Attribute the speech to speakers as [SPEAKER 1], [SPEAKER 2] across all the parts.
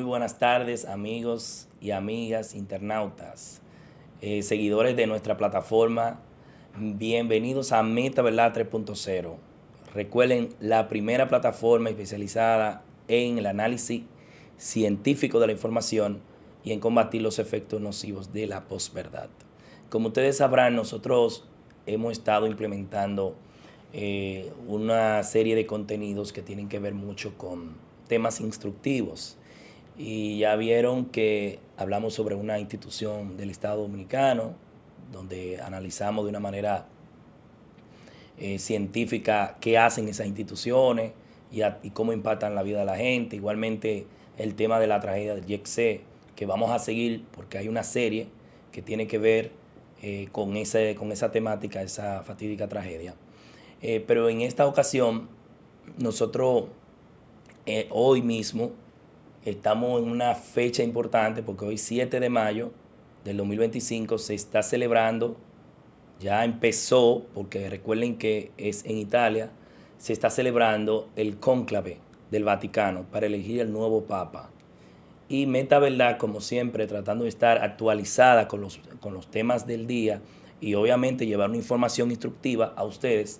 [SPEAKER 1] buenas tardes, amigos y amigas internautas, seguidores de nuestra plataforma. Bienvenidos a Meta Verdad 3.0. Recuerden, la primera plataforma especializada en el análisis científico de la información y en combatir los efectos nocivos de la posverdad. Como ustedes sabrán, nosotros hemos estado implementando una serie de contenidos que tienen que ver mucho con temas instructivos. Y ya vieron que hablamos sobre una institución del Estado Dominicano, donde analizamos de una manera científica qué hacen esas instituciones y cómo impactan la vida de la gente. Igualmente el tema de la tragedia del YECC, que vamos a seguir porque hay una serie que tiene que ver con esa temática, esa fatídica tragedia. Pero en esta ocasión, nosotros hoy mismo estamos en una fecha importante porque hoy 7 de mayo del 2025 se está celebrando, ya empezó, porque recuerden que es en Italia, se está celebrando el cónclave del Vaticano para elegir el nuevo Papa. Y Meta Verdad, como siempre, tratando de estar actualizada con los temas del día y obviamente llevar una información instructiva a ustedes,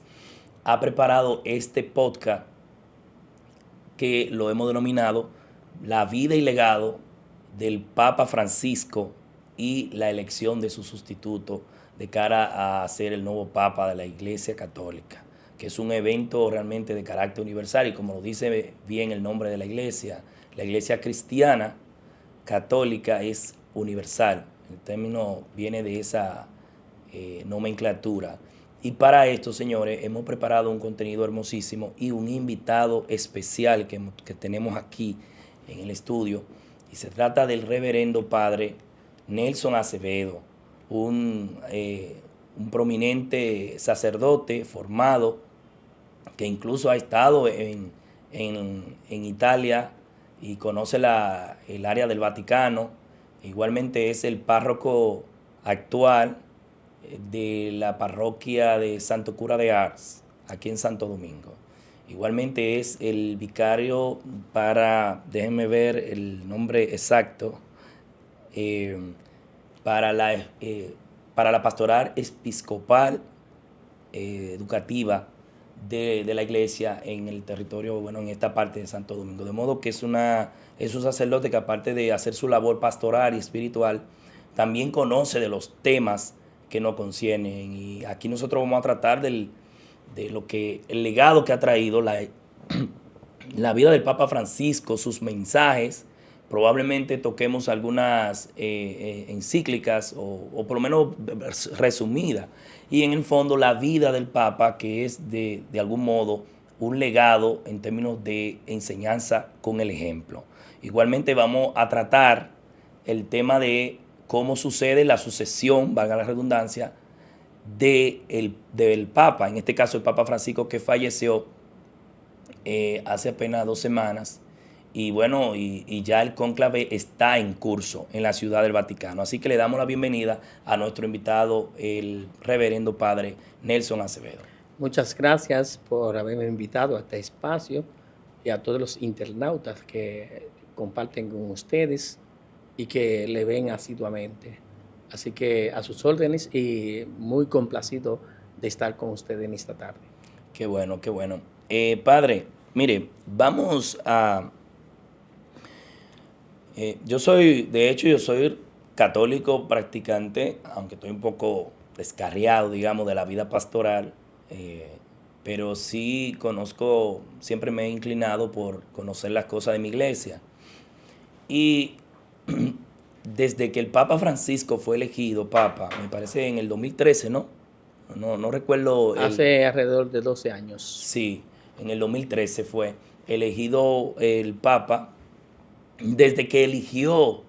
[SPEAKER 1] ha preparado este podcast que lo hemos denominado La vida y legado del Papa Francisco y la elección de su sustituto de cara a ser el nuevo Papa de la Iglesia Católica, que es un evento realmente de carácter universal y como lo dice bien el nombre de la Iglesia cristiana católica es universal. El término viene de esa nomenclatura. Y para esto, señores, hemos preparado un contenido hermosísimo y un invitado especial que tenemos aquí en el estudio. Y se trata del reverendo padre Nelson Acevedo, un prominente sacerdote formado que incluso ha estado en Italia y conoce el área del Vaticano. Igualmente es el párroco actual de la parroquia de Santo Cura de Ars, aquí en Santo Domingo. Igualmente es el vicario déjenme ver el nombre exacto, para la pastoral episcopal educativa de la iglesia en el territorio, en esta parte de Santo Domingo. De modo que es un sacerdote que aparte de hacer su labor pastoral y espiritual, también conoce de los temas que nos conciernen. Y aquí nosotros vamos a tratar de el legado que ha traído la vida del Papa Francisco, sus mensajes. Probablemente toquemos algunas encíclicas o por lo menos resumidas. Y en el fondo la vida del Papa, que es de algún modo un legado en términos de enseñanza con el ejemplo. Igualmente vamos a tratar el tema de cómo sucede la sucesión, valga la redundancia, del Papa, en este caso el Papa Francisco, que falleció hace apenas 2 semanas. Y bueno, y ya el cónclave está en curso en la Ciudad del Vaticano. Así que le damos la bienvenida a nuestro invitado, el reverendo padre Nelson Acevedo.
[SPEAKER 2] Muchas gracias por haberme invitado a este espacio y a todos los internautas que comparten con ustedes y que le ven asiduamente. Así que a sus órdenes y muy complacido de estar con ustedes en esta tarde.
[SPEAKER 1] Qué bueno, qué bueno. Padre, mire, vamos a... yo soy católico practicante, aunque estoy un poco descarriado, digamos, de la vida pastoral, pero sí siempre me he inclinado por conocer las cosas de mi iglesia. Y desde que el Papa Francisco fue elegido Papa, me parece en el 2013, ¿no? No recuerdo.
[SPEAKER 2] Hace alrededor de 12 años.
[SPEAKER 1] Sí, en el 2013 fue elegido el Papa. Desde que eligió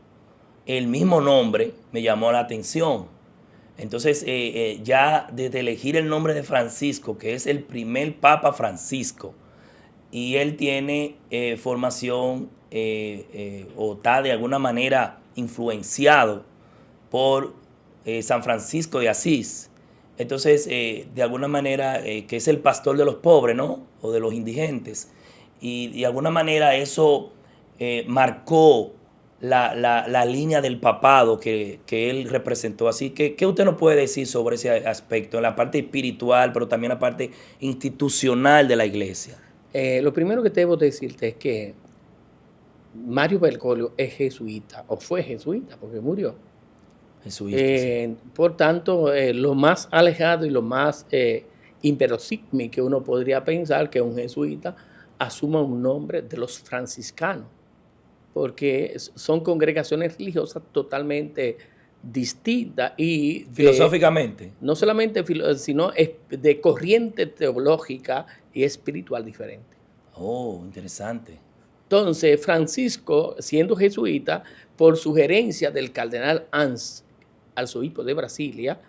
[SPEAKER 1] el mismo nombre, me llamó la atención. Entonces, ya desde elegir el nombre de Francisco, que es el primer Papa Francisco, y él tiene formación o está de alguna manera influenciado por San Francisco de Asís. Entonces, de alguna manera, que es el pastor de los pobres, ¿no? O de los indigentes. Y de alguna manera eso marcó la línea del papado que él representó. Así que, ¿qué usted nos puede decir sobre ese aspecto, en la parte espiritual, pero también la parte institucional de la iglesia?
[SPEAKER 2] Lo primero que debo decirte es que Mario Bergoglio es jesuita, o fue jesuita, porque murió.
[SPEAKER 1] Jesuita, sí.
[SPEAKER 2] Por tanto, lo más alejado y lo más inverosímil que uno podría pensar que un jesuita asuma un nombre de los franciscanos, porque son congregaciones religiosas totalmente distintas y
[SPEAKER 1] Filosóficamente.
[SPEAKER 2] no solamente sino de corriente teológica y espiritual diferente.
[SPEAKER 1] Oh, interesante.
[SPEAKER 2] Entonces, Francisco, siendo jesuita, por sugerencia del cardenal Ans, arzobispo de Brasilia,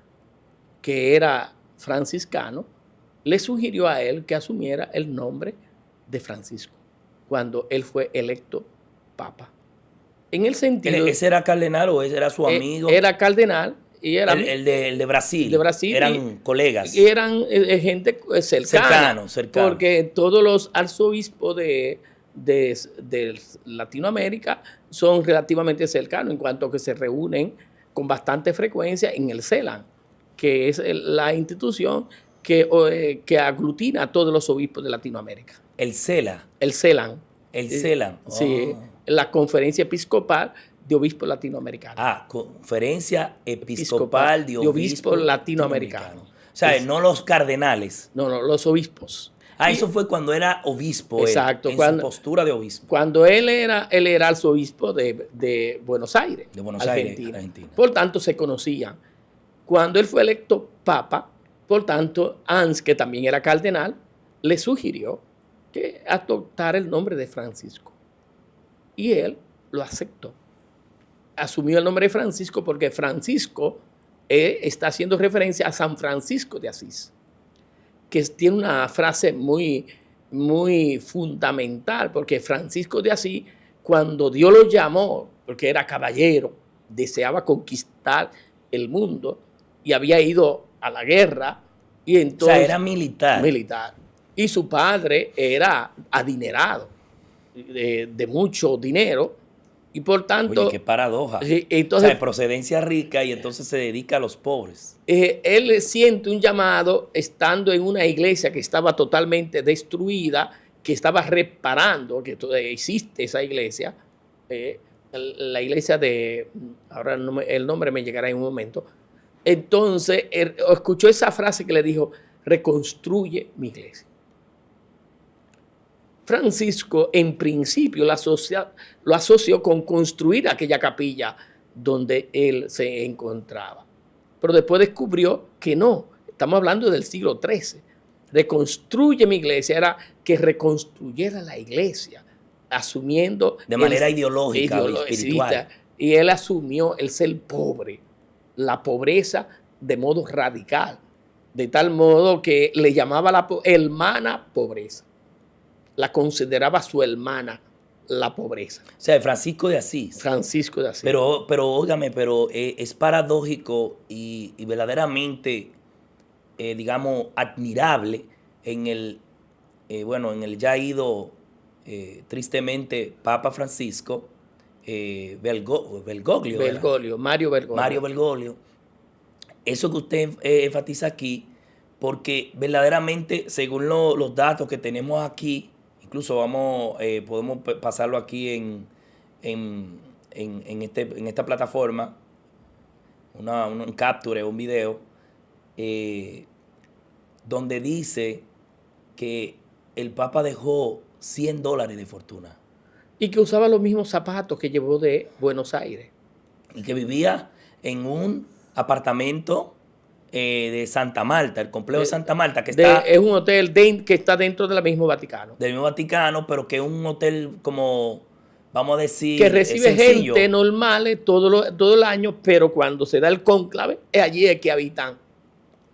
[SPEAKER 2] que era franciscano, le sugirió a él que asumiera el nombre de Francisco cuando él fue electo papa. En el sentido...
[SPEAKER 1] ¿Ese era cardenal o ese era su amigo?
[SPEAKER 2] Era cardenal y era...
[SPEAKER 1] El de Brasil.
[SPEAKER 2] De Brasil.
[SPEAKER 1] Eran colegas.
[SPEAKER 2] Y eran gente cercana.
[SPEAKER 1] Cercano.
[SPEAKER 2] Porque todos los arzobispos de Latinoamérica son relativamente cercanos en cuanto a que se reúnen con bastante frecuencia en el CELAN, que es la institución que aglutina a todos los obispos de Latinoamérica.
[SPEAKER 1] El CELA.
[SPEAKER 2] El CELAN.
[SPEAKER 1] El CELAN.
[SPEAKER 2] Sí, la Conferencia Episcopal de Obispos Latinoamericanos.
[SPEAKER 1] Conferencia Episcopal de Obispos
[SPEAKER 2] Latinoamericanos.
[SPEAKER 1] O sea, no los cardenales.
[SPEAKER 2] No, los obispos.
[SPEAKER 1] Eso fue cuando era obispo.
[SPEAKER 2] Exacto.
[SPEAKER 1] En su postura de obispo.
[SPEAKER 2] Cuando él era arzobispo de Buenos Aires,
[SPEAKER 1] de Buenos Aires, Argentina.
[SPEAKER 2] Por tanto, se conocían. Cuando él fue electo papa, por tanto, Ans, que también era cardenal, le sugirió que adoptara el nombre de Francisco. Y él lo aceptó. Asumió el nombre de Francisco porque Francisco está haciendo referencia a San Francisco de Asís, que tiene una frase muy, muy fundamental, porque Francisco de Asís, cuando Dios lo llamó, porque era caballero, deseaba conquistar el mundo y había ido a la guerra, y entonces...
[SPEAKER 1] O sea, era militar.
[SPEAKER 2] Militar. Y su padre era adinerado, de mucho dinero, y por tanto...
[SPEAKER 1] Oye, qué paradoja.
[SPEAKER 2] Entonces,
[SPEAKER 1] o sea, de procedencia rica y entonces se dedica a los pobres.
[SPEAKER 2] Él siente un llamado estando en una iglesia que estaba totalmente destruida, que estaba reparando, que todavía existe esa iglesia, la iglesia de... Ahora el nombre me llegará en un momento. Entonces, él escuchó esa frase que le dijo, reconstruye mi iglesia. Francisco, en principio, lo asoció con construir aquella capilla donde él se encontraba. Pero después descubrió que no, estamos hablando del siglo XIII. Reconstruye mi iglesia, era que reconstruyera la iglesia, asumiendo...
[SPEAKER 1] De manera ideológica o espiritual.
[SPEAKER 2] Y él asumió el ser pobre, la pobreza de modo radical, de tal modo que le llamaba la hermana pobreza. La consideraba su hermana, la pobreza.
[SPEAKER 1] O sea, Francisco de Asís.
[SPEAKER 2] Francisco de Asís.
[SPEAKER 1] Pero óigame, es paradójico y verdaderamente, digamos, admirable en el ya ido, tristemente, Papa Francisco,
[SPEAKER 2] Mario
[SPEAKER 1] Bergoglio. Eso que usted enfatiza aquí, porque verdaderamente, según los datos que tenemos aquí, incluso podemos pasarlo aquí en esta plataforma, un capture, un video, donde dice que el Papa dejó $100 de fortuna.
[SPEAKER 2] Y que usaba los mismos zapatos que llevó de Buenos Aires.
[SPEAKER 1] Y que vivía en un apartamento de Santa Marta, el complejo de Santa Marta, que
[SPEAKER 2] es un hotel que está dentro del mismo Vaticano.
[SPEAKER 1] Del mismo Vaticano, pero que es un hotel como, vamos a decir,
[SPEAKER 2] que recibe gente normal todo el año, pero cuando se da el cónclave, es allí que habitan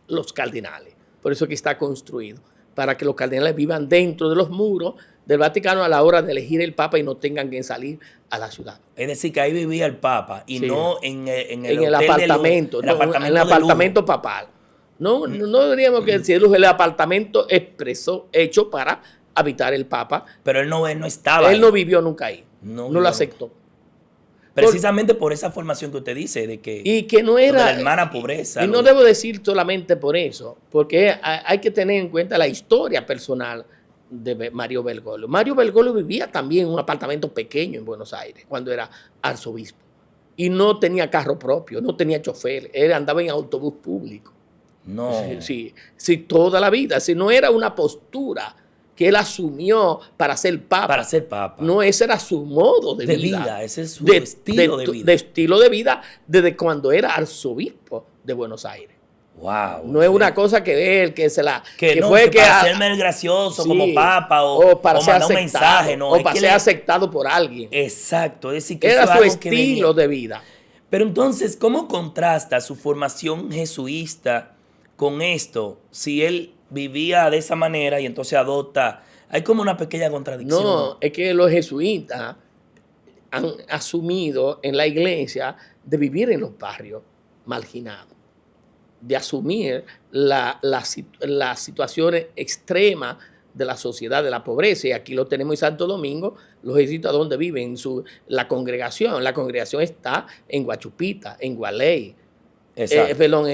[SPEAKER 2] los cardenales. Por eso que está construido, para que los cardenales vivan dentro de los muros del Vaticano a la hora de elegir el Papa y no tengan que salir a la ciudad.
[SPEAKER 1] Es decir, que ahí vivía el Papa y no en
[SPEAKER 2] el apartamento, en el apartamento papal. No diríamos que decirlo, el apartamento hecho para habitar el Papa.
[SPEAKER 1] Pero él no estaba
[SPEAKER 2] Él no vivió nunca ahí, no lo aceptó.
[SPEAKER 1] Precisamente por esa formación que usted dice, de que,
[SPEAKER 2] y que no era
[SPEAKER 1] de la hermana pobreza.
[SPEAKER 2] Y no debo decir solamente por eso, porque hay que tener en cuenta la historia personal de Mario Bergoglio. Mario Bergoglio vivía también en un apartamento pequeño en Buenos Aires cuando era arzobispo. Y no tenía carro propio, no tenía chofer, él andaba en autobús público.
[SPEAKER 1] No.
[SPEAKER 2] Sí, toda la vida. Si no era una postura que él asumió para ser papa.
[SPEAKER 1] Para ser papa.
[SPEAKER 2] No, ese era su modo de vida.
[SPEAKER 1] Ese es su estilo de vida.
[SPEAKER 2] De estilo de vida desde cuando era arzobispo de Buenos Aires.
[SPEAKER 1] Wow.
[SPEAKER 2] No es una cosa que él, que se la...
[SPEAKER 1] Que para hacerme el gracioso como papa o
[SPEAKER 2] para ser
[SPEAKER 1] mandar un mensaje. No,
[SPEAKER 2] o para ser aceptado por alguien.
[SPEAKER 1] Exacto. Es decir, que
[SPEAKER 2] era su estilo de vida.
[SPEAKER 1] Pero entonces, ¿cómo contrasta su formación jesuita con esto? Si él vivía de esa manera y entonces adopta... Hay como una pequeña contradicción.
[SPEAKER 2] No, es que los jesuitas han asumido en la iglesia de vivir en los barrios marginados, de asumir las situaciones extremas de la sociedad, de la pobreza. Y aquí lo tenemos en Santo Domingo, los jesuitas donde viven, la congregación. La congregación está en Guachupita, en Gualey, perdón,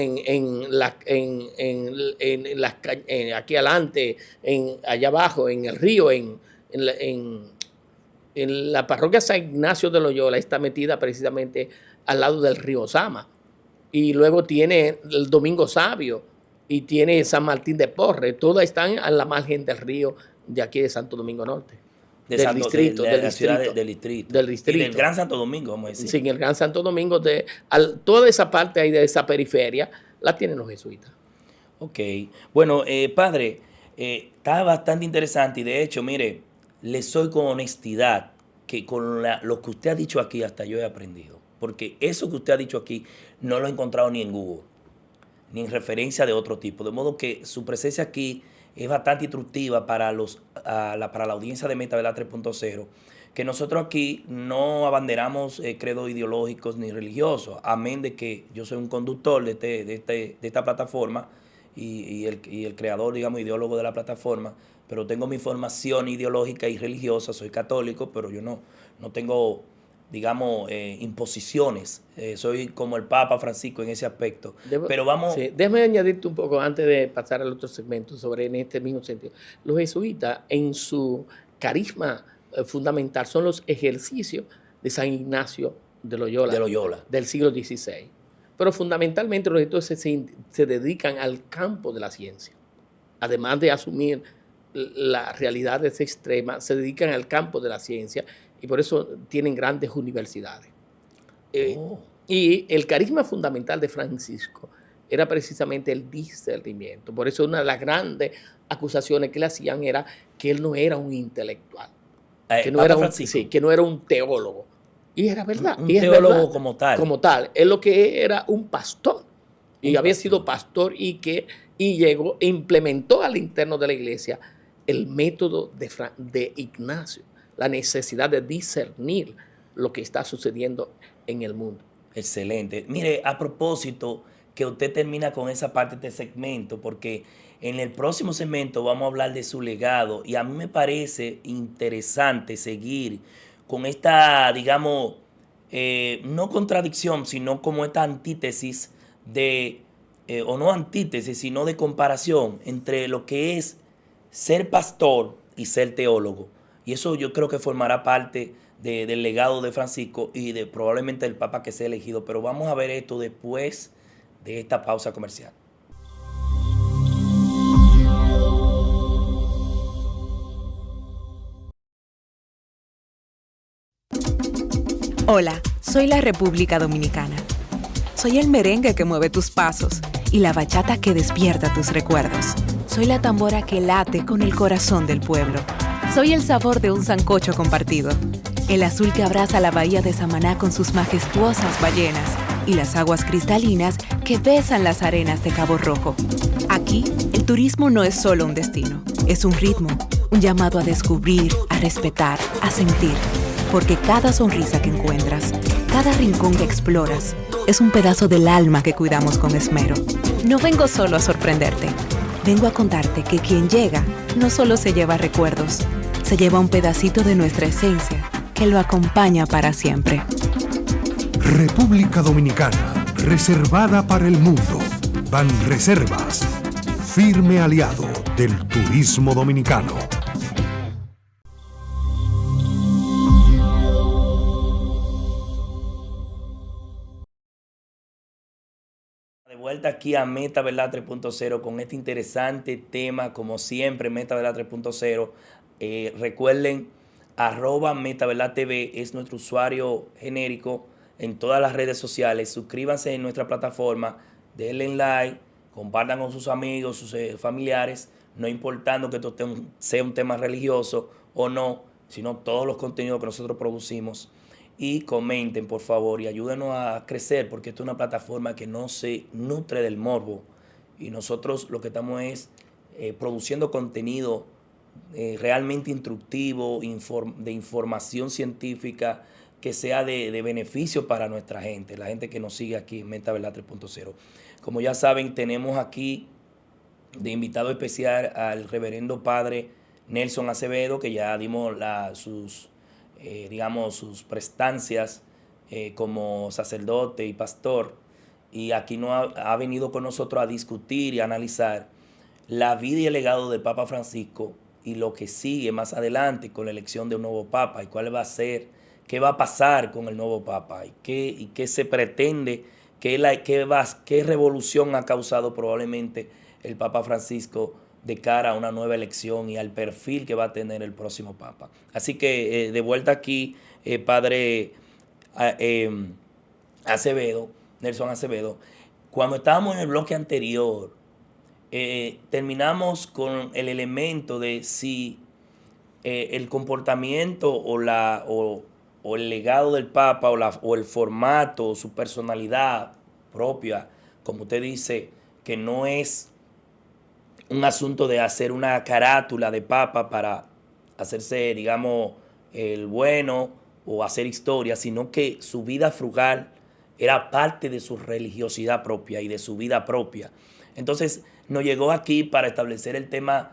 [SPEAKER 2] aquí adelante, allá abajo, en el río, en la parroquia San Ignacio de Loyola, está metida precisamente al lado del río Sama. Y luego tiene el Domingo Sabio y tiene San Martín de Porres. Todas están a la margen del río de aquí de Santo Domingo Norte. Del distrito.
[SPEAKER 1] Y del Gran Santo Domingo, vamos a decir.
[SPEAKER 2] Sí, en el Gran Santo Domingo, toda esa parte ahí de esa periferia la tienen los jesuitas.
[SPEAKER 1] Ok. Bueno, padre, está bastante interesante y de hecho, mire, le soy con honestidad que con lo que usted ha dicho aquí hasta yo he aprendido. Porque eso que usted ha dicho aquí no lo he encontrado ni en Google, ni en referencia de otro tipo. De modo que su presencia aquí es bastante instructiva para la audiencia de Meta Verdad 3.0, que nosotros aquí no abanderamos credos ideológicos ni religiosos, amén de que yo soy un conductor de esta plataforma y el creador, digamos, ideólogo de la plataforma, pero tengo mi formación ideológica y religiosa, soy católico, pero yo no tengo, digamos, imposiciones. Soy como el Papa Francisco en ese aspecto. Pero vamos...
[SPEAKER 2] Sí, déjame añadirte un poco antes de pasar al otro segmento en este mismo sentido. Los jesuitas, en su carisma fundamental, son los ejercicios de San Ignacio de Loyola. Del siglo XVI. Pero fundamentalmente los jesuitas se dedican al campo de la ciencia. Además de asumir la realidad extrema, se dedican al campo de la ciencia y por eso tienen grandes universidades. Y el carisma fundamental de Francisco era precisamente el discernimiento. Por eso una de las grandes acusaciones que le hacían era que él no era un intelectual, que no era un teólogo. Y era verdad.
[SPEAKER 1] Un teólogo como tal.
[SPEAKER 2] Como tal. Él lo que era un pastor. Y había sido pastor y llegó e implementó al interno de la iglesia el método de Ignacio, la necesidad de discernir lo que está sucediendo en el mundo.
[SPEAKER 1] Excelente. Mire, a propósito, que usted termina con esa parte de este segmento, porque en el próximo segmento vamos a hablar de su legado y a mí me parece interesante seguir con esta, digamos, no contradicción, sino como esta antítesis o no antítesis, sino de comparación entre lo que es ser pastor y ser teólogo. Y eso yo creo que formará parte del legado de Francisco y de probablemente el Papa que sea elegido. Pero vamos a ver esto después de esta pausa comercial.
[SPEAKER 3] Hola, soy la República Dominicana. Soy el merengue que mueve tus pasos y la bachata que despierta tus recuerdos. Soy la tambora que late con el corazón del pueblo. Soy el sabor de un sancocho compartido, el azul que abraza la bahía de Samaná con sus majestuosas ballenas y las aguas cristalinas que besan las arenas de Cabo Rojo. Aquí, el turismo no es solo un destino, es un ritmo, un llamado a descubrir, a respetar, a sentir. Porque cada sonrisa que encuentras, cada rincón que exploras, es un pedazo del alma que cuidamos con esmero. No vengo solo a sorprenderte. Vengo a contarte que quien llega no solo se lleva recuerdos, se lleva un pedacito de nuestra esencia que lo acompaña para siempre.
[SPEAKER 4] República Dominicana, reservada para el mundo. Banreservas, firme aliado del turismo dominicano.
[SPEAKER 1] De vuelta aquí a Meta Verdad 3.0 con este interesante tema, como siempre, Meta Verdad 3.0. Recuerden, @Meta Verdad TV es nuestro usuario genérico en todas las redes sociales. Suscríbanse en nuestra plataforma, denle like, compartan con sus amigos, sus familiares, no importando que esto sea un tema religioso o no, sino todos los contenidos que nosotros producimos. Y comenten, por favor, y ayúdenos a crecer, porque esto es una plataforma que no se nutre del morbo. Y nosotros lo que estamos es produciendo contenido realmente instructivo, de información científica, que sea de beneficio para nuestra gente, la gente que nos sigue aquí en Meta Verdad 3.0. Como ya saben, tenemos aquí de invitado especial al reverendo padre Nelson Acevedo, que ya dimos sus prestancias como sacerdote y pastor, y aquí ha venido con nosotros a discutir y a analizar la vida y el legado del Papa Francisco y lo que sigue más adelante con la elección de un nuevo Papa y cuál va a ser, qué va a pasar con el nuevo Papa y qué se pretende, qué revolución ha causado probablemente el Papa Francisco de cara a una nueva elección y al perfil que va a tener el próximo Papa. Así que de vuelta aquí, padre Acevedo, Nelson Acevedo, cuando estábamos en el bloque anterior, terminamos con el elemento de si el comportamiento o el legado del Papa o el formato, su personalidad propia, como usted dice, que no es un asunto de hacer una carátula de Papa para hacerse, digamos, el bueno o hacer historia, sino que su vida frugal era parte de su religiosidad propia y de su vida propia. Entonces, nos llegó aquí para establecer el tema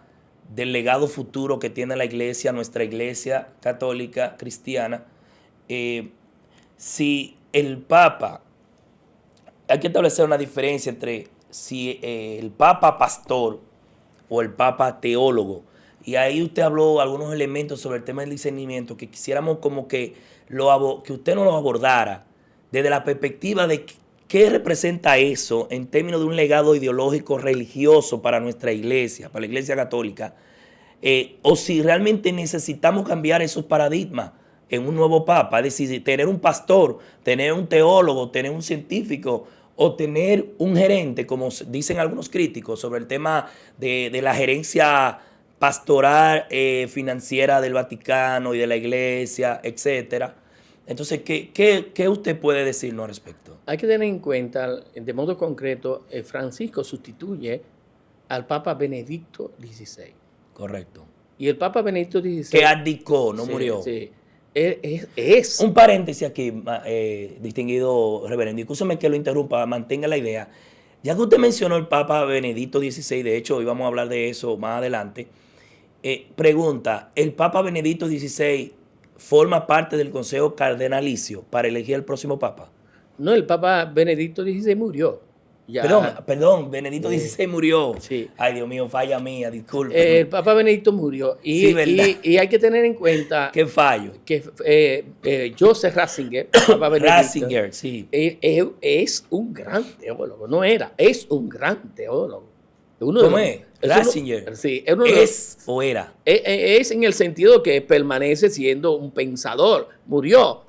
[SPEAKER 1] del legado futuro que tiene la iglesia, nuestra iglesia católica cristiana. Si el Papa, hay que establecer una diferencia entre si el Papa pastor o el Papa teólogo. Y ahí usted habló algunos elementos sobre el tema del discernimiento que quisiéramos como que usted nos lo abordara desde la perspectiva de qué representa eso en términos de un legado ideológico religioso para nuestra iglesia, para la iglesia católica, o si realmente necesitamos cambiar esos paradigmas en un nuevo Papa, es decir, tener un pastor, tener un teólogo, tener un científico o tener un gerente, como dicen algunos críticos, sobre el tema de la gerencia pastoral financiera del Vaticano y de la iglesia, etcétera. Entonces, ¿qué usted puede decirnos al respecto?
[SPEAKER 2] Hay que tener en cuenta, de modo concreto, Francisco sustituye al Papa Benedicto XVI.
[SPEAKER 1] Correcto.
[SPEAKER 2] Y el Papa Benedicto XVI...
[SPEAKER 1] Que abdicó, no
[SPEAKER 2] sí,
[SPEAKER 1] murió.
[SPEAKER 2] Sí. Es
[SPEAKER 1] un paréntesis aquí, distinguido reverendo. Escúchame que lo interrumpa, mantenga la idea. Ya que usted mencionó el Papa Benedicto XVI, de hecho, hoy vamos a hablar de eso más adelante. Pregunta, ¿el Papa Benedicto XVI forma parte del Consejo Cardenalicio para elegir al próximo Papa?
[SPEAKER 2] No, el Papa Benedicto XVI murió. Ya.
[SPEAKER 1] Perdón, Benedicto XVI muriò.
[SPEAKER 2] Sí.
[SPEAKER 1] Ay, Dios mío, falla mía, disculpe.
[SPEAKER 2] El Papa Benedicto murió. Y,
[SPEAKER 1] sí, ¿verdad?
[SPEAKER 2] y hay que tener en cuenta...
[SPEAKER 1] ¿Qué fallo?
[SPEAKER 2] Que Joseph Ratzinger, Papa Benedicto,
[SPEAKER 1] Ratzinger, sí.
[SPEAKER 2] Es un gran teólogo. No era, es un gran teólogo.
[SPEAKER 1] ¿Cómo es? Ratzinger.
[SPEAKER 2] Sí,
[SPEAKER 1] ¿Es o era?
[SPEAKER 2] Es en el sentido que permanece siendo un pensador. Murió.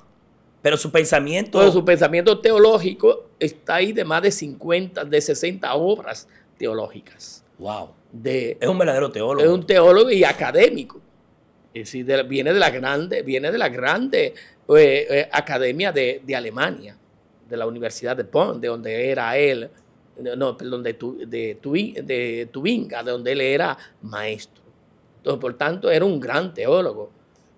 [SPEAKER 1] Pero su pensamiento...
[SPEAKER 2] Todo su pensamiento teológico está ahí de más de 50, de 60 obras teológicas.
[SPEAKER 1] Wow. Es un verdadero teólogo.
[SPEAKER 2] Es un teólogo y académico. Es decir, viene de la grande academia de Alemania, de la Universidad de Bonn, de donde era él, no, perdón, de Tubinga, de donde él era maestro. Entonces, por tanto, era un gran teólogo.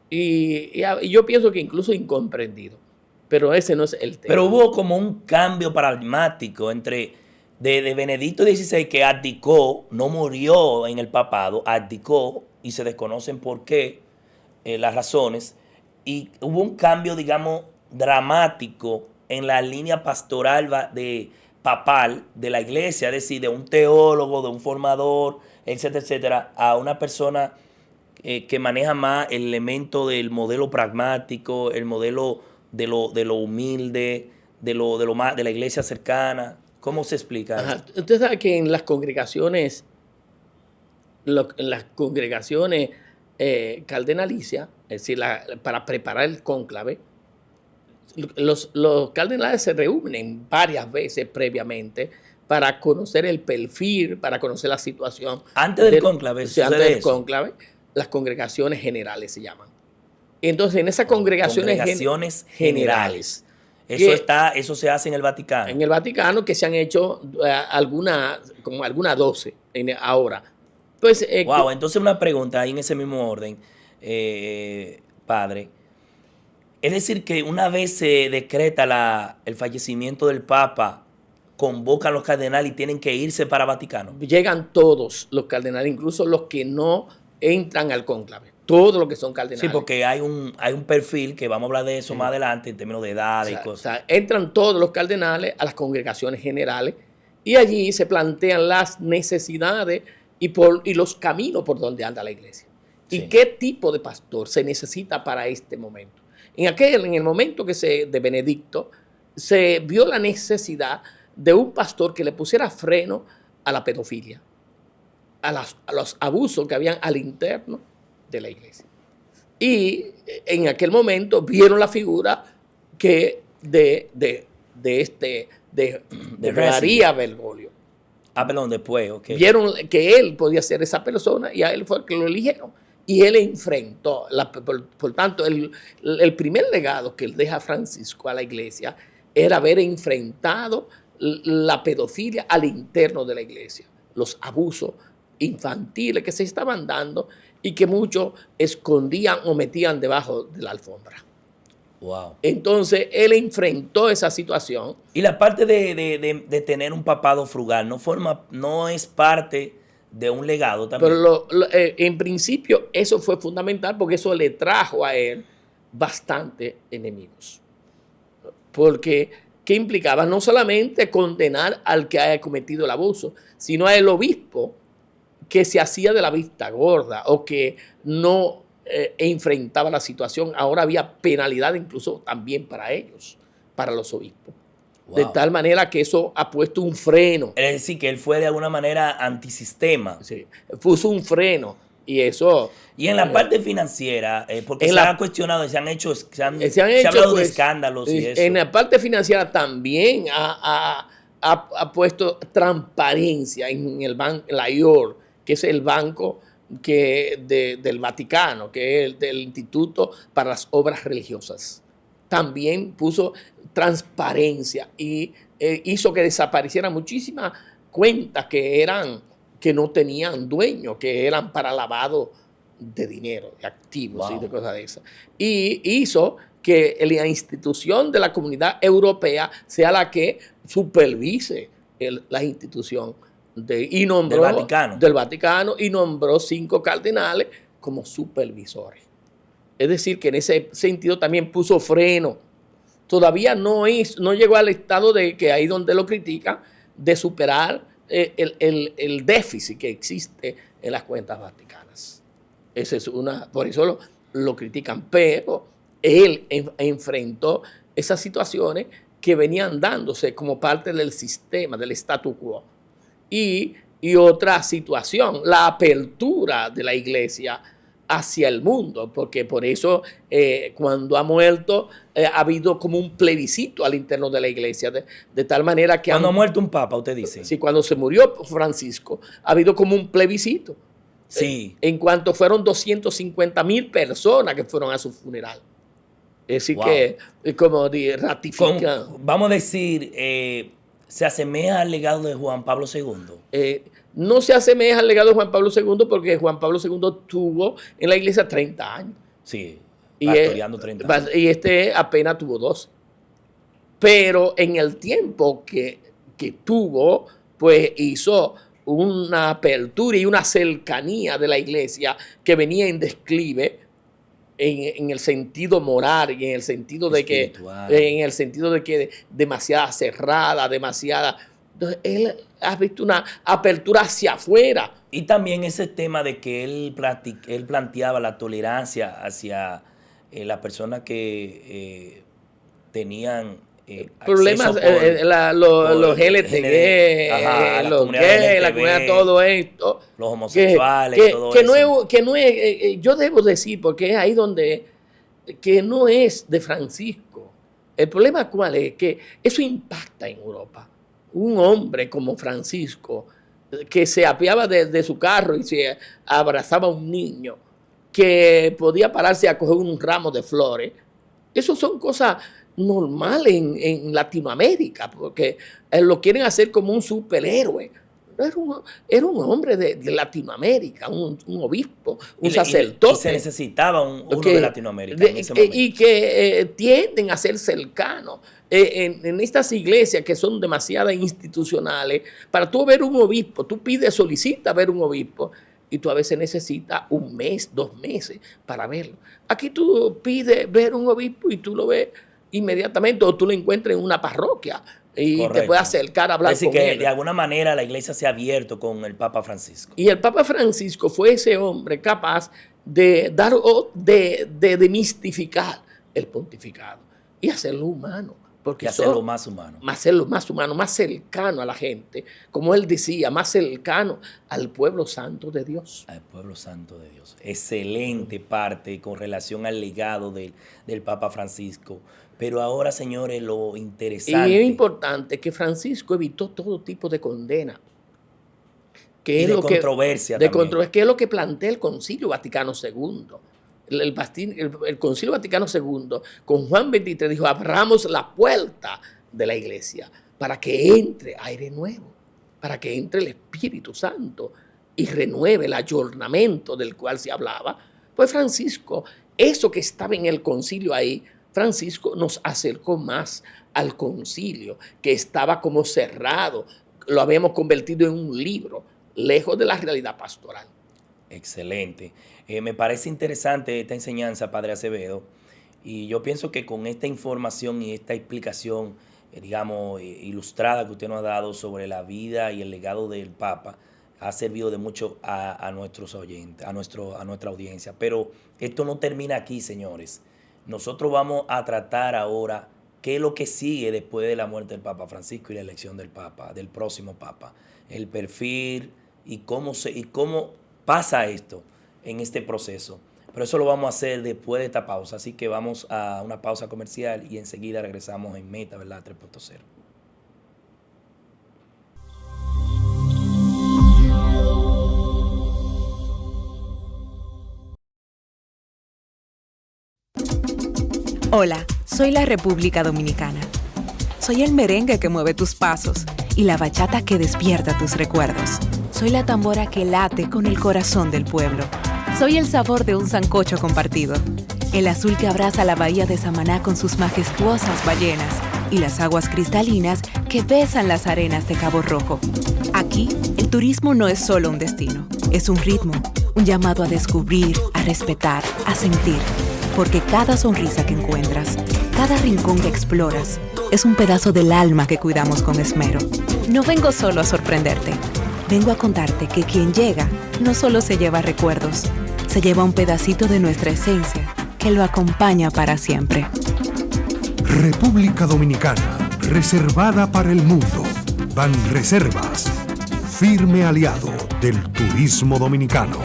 [SPEAKER 2] Y yo pienso que incluso incomprendido. Pero ese no es el tema.
[SPEAKER 1] Pero hubo como un cambio paradigmático entre de Benedicto XVI, que abdicó, no murió en el papado, abdicó y se desconocen por qué, las razones, y hubo un cambio, digamos, dramático en la línea pastoral papal de la iglesia, es decir, de un teólogo, de un formador, etcétera, etcétera, a una persona que maneja más el elemento del modelo pragmático, el modelo de lo humilde, de la iglesia cercana? ¿Cómo se explica eso?
[SPEAKER 2] Usted sabe que en las congregaciones, cardenalicias, es decir, para preparar el cónclave, los cardenales se reúnen varias veces previamente para conocer el perfil, para conocer la situación.
[SPEAKER 1] Antes del cónclave,
[SPEAKER 2] antes del cónclave, las congregaciones generales se llaman. Entonces, en esas congregaciones generales.
[SPEAKER 1] Eso se hace en el Vaticano.
[SPEAKER 2] En el Vaticano, que se han hecho como algunas 12 ahora. Pues,
[SPEAKER 1] entonces una pregunta ahí en ese mismo orden, padre. Es decir, que una vez se decreta el fallecimiento del Papa, convocan los cardenales y tienen que irse para Vaticano.
[SPEAKER 2] Llegan todos los cardenales, incluso los que no entran al cónclave. Todos los que son cardenales.
[SPEAKER 1] Sí, porque hay un perfil que vamos a hablar de eso más adelante en términos de edad y cosas.
[SPEAKER 2] O sea, entran todos los cardenales a las congregaciones generales y allí se plantean las necesidades y los caminos por donde anda la iglesia. Sí. Y qué tipo de pastor se necesita para este momento. En el momento de Benedicto, se vio la necesidad de un pastor que le pusiera freno a la pedofilia, a los abusos que habían al interno de la iglesia. Y en aquel momento vieron la figura de María Bergoglio.
[SPEAKER 1] Perdón, después, ok.
[SPEAKER 2] Vieron que él podía ser esa persona y a él fue el que lo eligieron. Y él enfrentó, por tanto, el primer legado que él deja Francisco a la iglesia era haber enfrentado la pedofilia al interno de la iglesia, los abusos infantiles que se estaban dando y que muchos escondían o metían debajo de la alfombra.
[SPEAKER 1] Wow.
[SPEAKER 2] Entonces, él enfrentó esa situación.
[SPEAKER 1] Y la parte de tener un papado frugal no es parte de un legado también.
[SPEAKER 2] Pero en principio eso fue fundamental porque eso le trajo a él bastante enemigos. Porque, ¿qué implicaba? No solamente condenar al que haya cometido el abuso, sino al obispo que se hacía de la vista gorda o que no enfrentaba la situación. Ahora había penalidad incluso también para ellos, para los obispos. Wow. De tal manera que eso ha puesto un freno.
[SPEAKER 1] Es decir, que él fue de alguna manera antisistema.
[SPEAKER 2] Sí, puso un freno y eso...
[SPEAKER 1] Y en la parte financiera, porque se ha cuestionado, se ha hablado de escándalos y eso.
[SPEAKER 2] En la parte financiera también ha puesto transparencia en el banco, la IOR, que es el banco del Vaticano, que es el del Instituto para las Obras Religiosas. También puso transparencia y hizo que desaparecieran muchísimas cuentas que no tenían dueño, que eran para lavado de dinero, de activos y de cosas de esas. Y hizo que la institución de la Comunidad Europea sea la que supervise la institución del Vaticano y nombró 5 cardenales como supervisores. Es decir, que en ese sentido también puso freno. Todavía no llegó al estado de que ahí donde lo critican, de superar el déficit que existe en las cuentas vaticanas. Por eso lo critican, pero él enfrentó esas situaciones que venían dándose como parte del sistema, del statu quo. Y otra situación, la apertura de la iglesia hacia el mundo, porque por eso cuando ha muerto ha habido como un plebiscito al interno de la iglesia, de tal manera que...
[SPEAKER 1] Cuando ha muerto un papa, usted dice.
[SPEAKER 2] Sí, cuando se murió Francisco, ha habido como un plebiscito.
[SPEAKER 1] Sí.
[SPEAKER 2] En cuanto fueron 250,000 personas que fueron a su funeral. Es decir, que como ratifica...
[SPEAKER 1] Vamos a decir, ¿se asemeja al legado de Juan Pablo II?
[SPEAKER 2] No se asemeja al legado de Juan Pablo II porque Juan Pablo II tuvo en la iglesia 30 años.
[SPEAKER 1] Sí, pastoreando 30 años.
[SPEAKER 2] Y apenas tuvo 12. Pero en el tiempo que tuvo, pues hizo una apertura y una cercanía de la iglesia que venía en declive en el sentido moral y en el sentido de que demasiada cerrada, demasiada. Entonces, él ha visto una apertura hacia afuera.
[SPEAKER 1] Y también ese tema de que él planteaba la tolerancia hacia las personas que tenían
[SPEAKER 2] problemas, los LTG, los gays, la comunidad, todo esto.
[SPEAKER 1] Los homosexuales, todo eso.
[SPEAKER 2] Que no es, yo debo decir, porque es ahí donde, que no es de Francisco. El problema cuál es, que eso impacta en Europa. Un hombre como Francisco, que se apeaba de su carro y se abrazaba a un niño, que podía pararse a coger un ramo de flores, eso son cosas normales en Latinoamérica, porque lo quieren hacer como un superhéroe. Era un hombre de Latinoamérica, un obispo, un sacerdote.
[SPEAKER 1] Y se necesitaba uno de Latinoamérica en ese momento.
[SPEAKER 2] Y que tienden a ser cercanos. En estas iglesias que son demasiado institucionales, para tú ver un obispo, tú solicitas ver un obispo, y tú a veces necesitas 1 mes, 2 meses para verlo. Aquí tú pides ver un obispo y tú lo ves inmediatamente, o tú lo encuentras en una parroquia y
[SPEAKER 1] correcto,
[SPEAKER 2] te puedes acercar a hablar con él.
[SPEAKER 1] Es decir, que de alguna manera la iglesia se ha abierto con el Papa Francisco.
[SPEAKER 2] Y el Papa Francisco fue ese hombre capaz de demistificar el pontificado y hacerlo humano.
[SPEAKER 1] Y hacerlo más humano.
[SPEAKER 2] Hacerlo más humano, más cercano a la gente. Como él decía, más cercano al pueblo santo de Dios.
[SPEAKER 1] Al pueblo santo de Dios. Excelente parte con relación al legado del Papa Francisco. Pero ahora, señores, lo interesante.
[SPEAKER 2] Y es importante que Francisco evitó todo tipo de condena.
[SPEAKER 1] Y de controversia también.
[SPEAKER 2] Que es lo que plantea el Concilio Vaticano II. El Concilio Vaticano II con Juan XXIII dijo: abramos la puerta de la iglesia para que entre aire nuevo, para que entre el Espíritu Santo y renueve el ayornamiento del cual se hablaba. Pues Francisco, eso que estaba en el concilio ahí, Francisco nos acercó más al concilio, que estaba como cerrado, lo habíamos convertido en un libro, lejos de la realidad pastoral.
[SPEAKER 1] Excelente. Me parece interesante esta enseñanza, Padre Acevedo, y yo pienso que con esta información y esta explicación, digamos, ilustrada que usted nos ha dado sobre la vida y el legado del Papa, ha servido de mucho a nuestros oyentes, a nuestra audiencia. Pero esto no termina aquí, señores. Nosotros vamos a tratar ahora qué es lo que sigue después de la muerte del Papa Francisco y la elección del Papa, del próximo Papa. El perfil y cómo pasa esto en este proceso. Pero eso lo vamos a hacer después de esta pausa. Así que vamos a una pausa comercial y enseguida regresamos en Meta, ¿verdad? 3.0.
[SPEAKER 3] Hola, soy la República Dominicana. Soy el merengue que mueve tus pasos y la bachata que despierta tus recuerdos. Soy la tambora que late con el corazón del pueblo. Soy el sabor de un sancocho compartido, el azul que abraza la bahía de Samaná con sus majestuosas ballenas y las aguas cristalinas que besan las arenas de Cabo Rojo. Aquí, el turismo no es solo un destino, es un ritmo, un llamado a descubrir, a respetar, a sentir. Porque cada sonrisa que encuentras, cada rincón que exploras, es un pedazo del alma que cuidamos con esmero. No vengo solo a sorprenderte. Vengo a contarte que quien llega no solo se lleva recuerdos, se lleva un pedacito de nuestra esencia que lo acompaña para siempre.
[SPEAKER 4] República Dominicana, reservada para el mundo. Banreservas, firme aliado del turismo dominicano.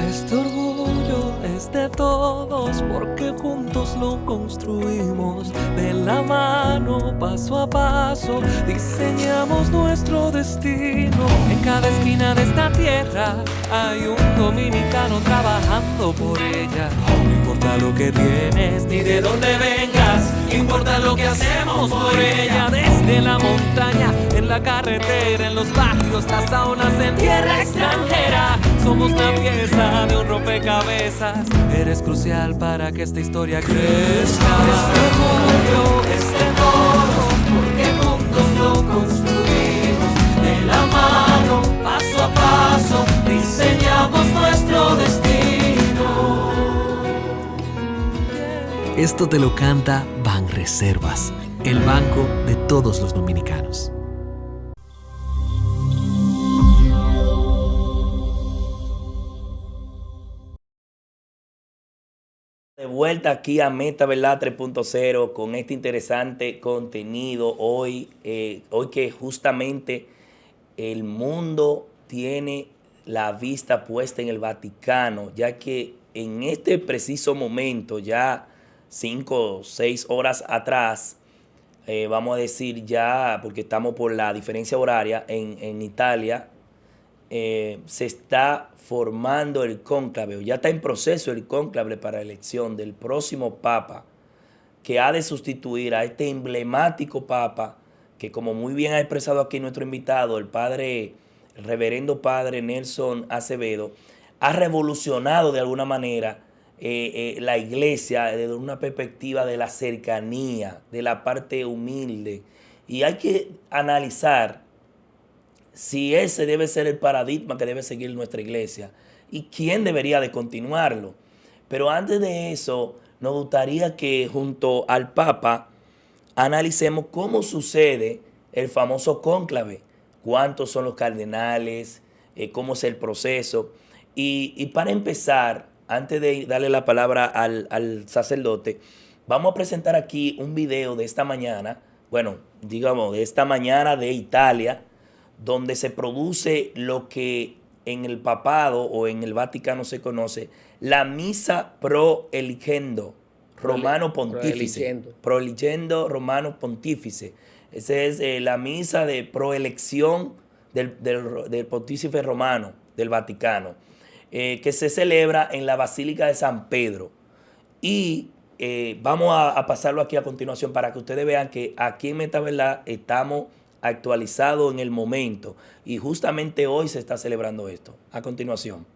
[SPEAKER 5] Este orgullo es de todos porque juntos lo construimos. De la mano, paso a paso, diseñamos nuestro destino. En cada esquina de esta tierra hay un dominicano trabajando por ella. No importa lo que tienes ni de dónde vengas, importa lo que hacemos por ella. Desde la montaña, en la carretera, en los barrios, las saunas en tierra extranjera. Somos la pieza de un rompecabezas. Eres crucial para que esta historia crezca. Este orgullo es de todos porque juntos lo construimos. De la mano, paso a paso, diseñamos nuestro destino. Esto te lo canta Banreservas, el banco de todos los dominicanos.
[SPEAKER 1] De vuelta aquí a Meta Verdad 3.0 con este interesante contenido hoy que justamente el mundo tiene la vista puesta en el Vaticano, ya que en este preciso momento, ya 5 o 6 horas atrás, vamos a decir ya, porque estamos por la diferencia horaria en Italia, se está formando el cónclave, o ya está en proceso el cónclave para la elección del próximo papa que ha de sustituir a este emblemático papa que, como muy bien ha expresado aquí nuestro invitado, el reverendo padre Nelson Acevedo, ha revolucionado de alguna manera la iglesia desde una perspectiva de la cercanía, de la parte humilde. Y hay que analizar si ese debe ser el paradigma que debe seguir nuestra iglesia y quién debería de continuarlo. Pero antes de eso, nos gustaría que junto al Papa analicemos cómo sucede el famoso cónclave, cuántos son los cardenales, cómo es el proceso. Y para empezar, antes de darle la palabra al sacerdote, vamos a presentar aquí un video de esta mañana, bueno, digamos, de esta mañana de Italia, donde se produce lo que en el papado o en el Vaticano se conoce la misa pro eligendo romano pontífice. Pro eligendo romano pontífice. Esa es la misa de proelección del pontífice romano del Vaticano, que se celebra en la Basílica de San Pedro. Y vamos a pasarlo aquí a continuación para que ustedes vean que aquí en Meta Verdad estamos actualizado en el momento y justamente hoy se está celebrando esto. A continuación.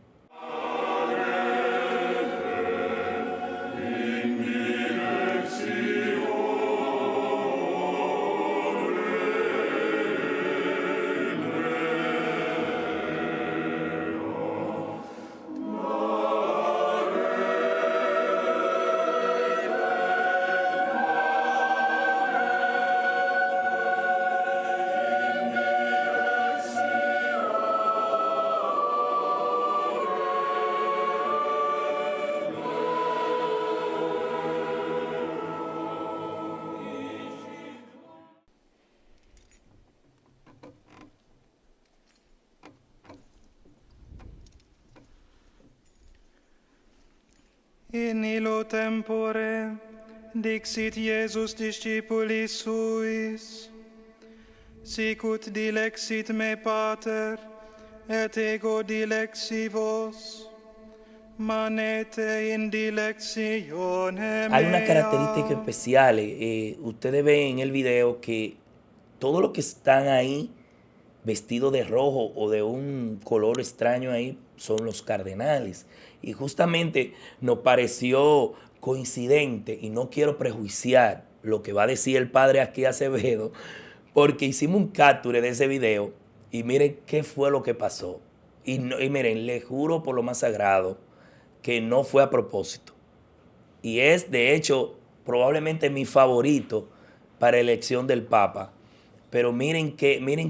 [SPEAKER 6] In illo tempore dixit Iesus discipulis suis, sicut dilexit me Pater, et ego dilexi vos, manete in dilectione mea.
[SPEAKER 1] Hay una característica especial. Ustedes ven en el video que todos los que están ahí vestidos de rojo o de un color extraño ahí son los cardenales. Y justamente nos pareció coincidente, y no quiero prejuiciar lo que va a decir el padre aquí Acevedo, porque hicimos un capture de ese video y miren qué fue lo que pasó. Y miren, les juro por lo más sagrado que no fue a propósito. Y es, de hecho, probablemente mi favorito para elección del Papa. Pero miren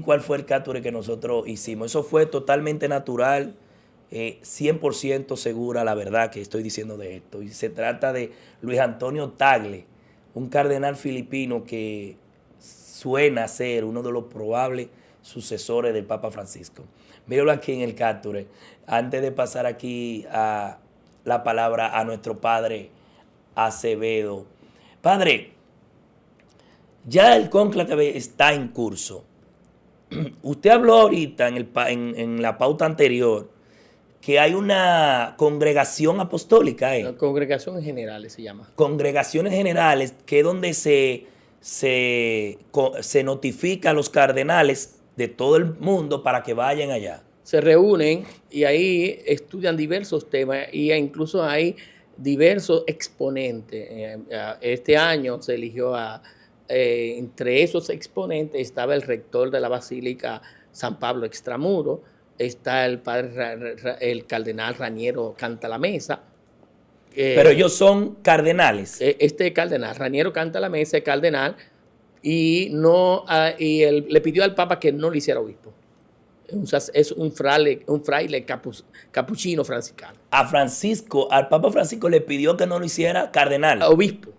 [SPEAKER 1] cuál fue el capture que nosotros hicimos. Eso fue totalmente natural, 100% segura la verdad que estoy diciendo de esto. Y se trata de Luis Antonio Tagle, un cardenal filipino que suena ser uno de los probables sucesores del Papa Francisco. Mírenlo aquí en el capture. Antes de pasar aquí a la palabra a nuestro padre Acevedo. Padre, ya el cónclave está en curso. Usted habló ahorita en la pauta anterior que hay una congregación apostólica.
[SPEAKER 2] La congregaciones generales se llama.
[SPEAKER 1] Congregaciones generales, que es donde se notifica a los cardenales de todo el mundo para que vayan allá.
[SPEAKER 2] Se reúnen y ahí estudian diversos temas y incluso hay diversos exponentes. Este año se eligió entre esos exponentes estaba el rector de la Basílica San Pablo Extramuro, está el cardenal Raniero Cantalamessa,
[SPEAKER 1] Pero ellos son cardenales.
[SPEAKER 2] Este cardenal, Raniero Cantalamessa, es cardenal, y le pidió al Papa que no lo hiciera obispo. Es un fraile capuchino franciscano.
[SPEAKER 1] Al Papa Francisco le pidió que no lo hiciera cardenal.
[SPEAKER 2] Obispo.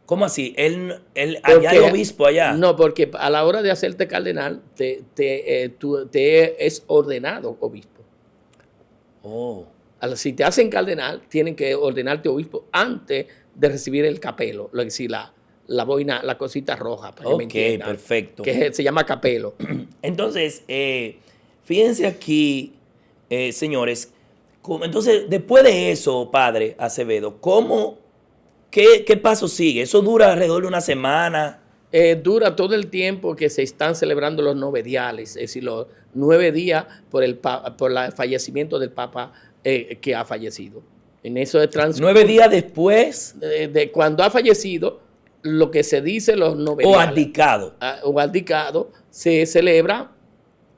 [SPEAKER 1] ¿Cómo así? Él allá hay obispo allá.
[SPEAKER 2] No, porque a la hora de hacerte cardenal, te es ordenado obispo.
[SPEAKER 1] Oh.
[SPEAKER 2] Si te hacen cardenal, tienen que ordenarte obispo antes de recibir el capelo, es decir, la boina, la cosita roja. Para que me entiendan,
[SPEAKER 1] perfecto.
[SPEAKER 2] Que se llama capelo.
[SPEAKER 1] Entonces, fíjense aquí, señores, entonces, después de eso, padre Acevedo, ¿qué paso sigue? ¿Eso dura alrededor de una semana?
[SPEAKER 2] Dura todo el tiempo que se están celebrando los novediales, es decir, los 9 días por el fallecimiento del Papa que ha fallecido. En eso de
[SPEAKER 1] 9 días después.
[SPEAKER 2] De cuando ha fallecido, lo que se dice los novediales. O abdicado, se celebra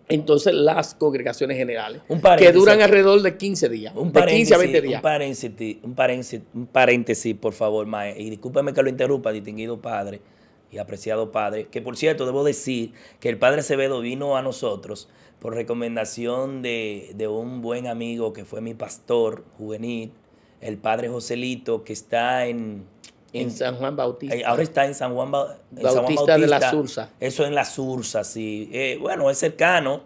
[SPEAKER 2] entonces las congregaciones generales, que duran alrededor de 15 días, de 15 a 20 días.
[SPEAKER 1] Un paréntesis, por favor, Mae, y discúlpeme que lo interrumpa, distinguido padre y apreciado padre, que por cierto, debo decir que el padre Acevedo vino a nosotros por recomendación de un buen amigo que fue mi pastor juvenil, el padre Joselito, que está en
[SPEAKER 2] San Juan Bautista.
[SPEAKER 1] Ahora está en San Juan
[SPEAKER 2] Bautista de la Sursa.
[SPEAKER 1] Eso en la Sursa, sí. Bueno, es cercano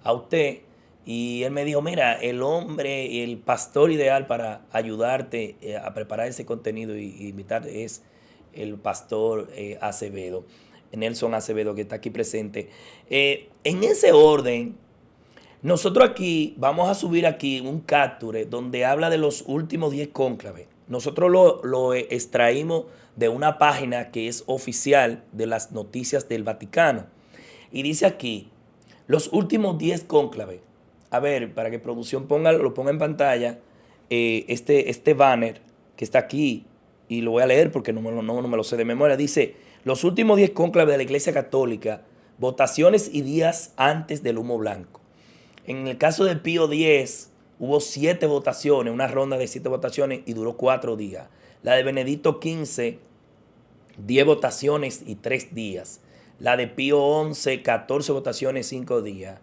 [SPEAKER 1] a usted. Y él me dijo, mira, el hombre, el pastor ideal para ayudarte a preparar ese contenido y invitar es el pastor Acevedo, Nelson Acevedo, que está aquí presente. En ese orden, nosotros aquí vamos a subir aquí un capture donde habla de los últimos 10 cónclaves. Nosotros lo extraímos de una página que es oficial de las noticias del Vaticano. Y dice aquí, los últimos 10 cónclaves. A ver, para que producción lo ponga en pantalla, este banner que está aquí, y lo voy a leer porque no me lo sé de memoria. Dice, los últimos 10 cónclaves de la Iglesia Católica, votaciones y días antes del humo blanco. En el caso del Pío X, hubo 7 votaciones, una ronda de 7 votaciones y duró 4 días. La de Benedicto XV, 10 votaciones y 3 días. La de Pío XI, 14 votaciones, 5 días.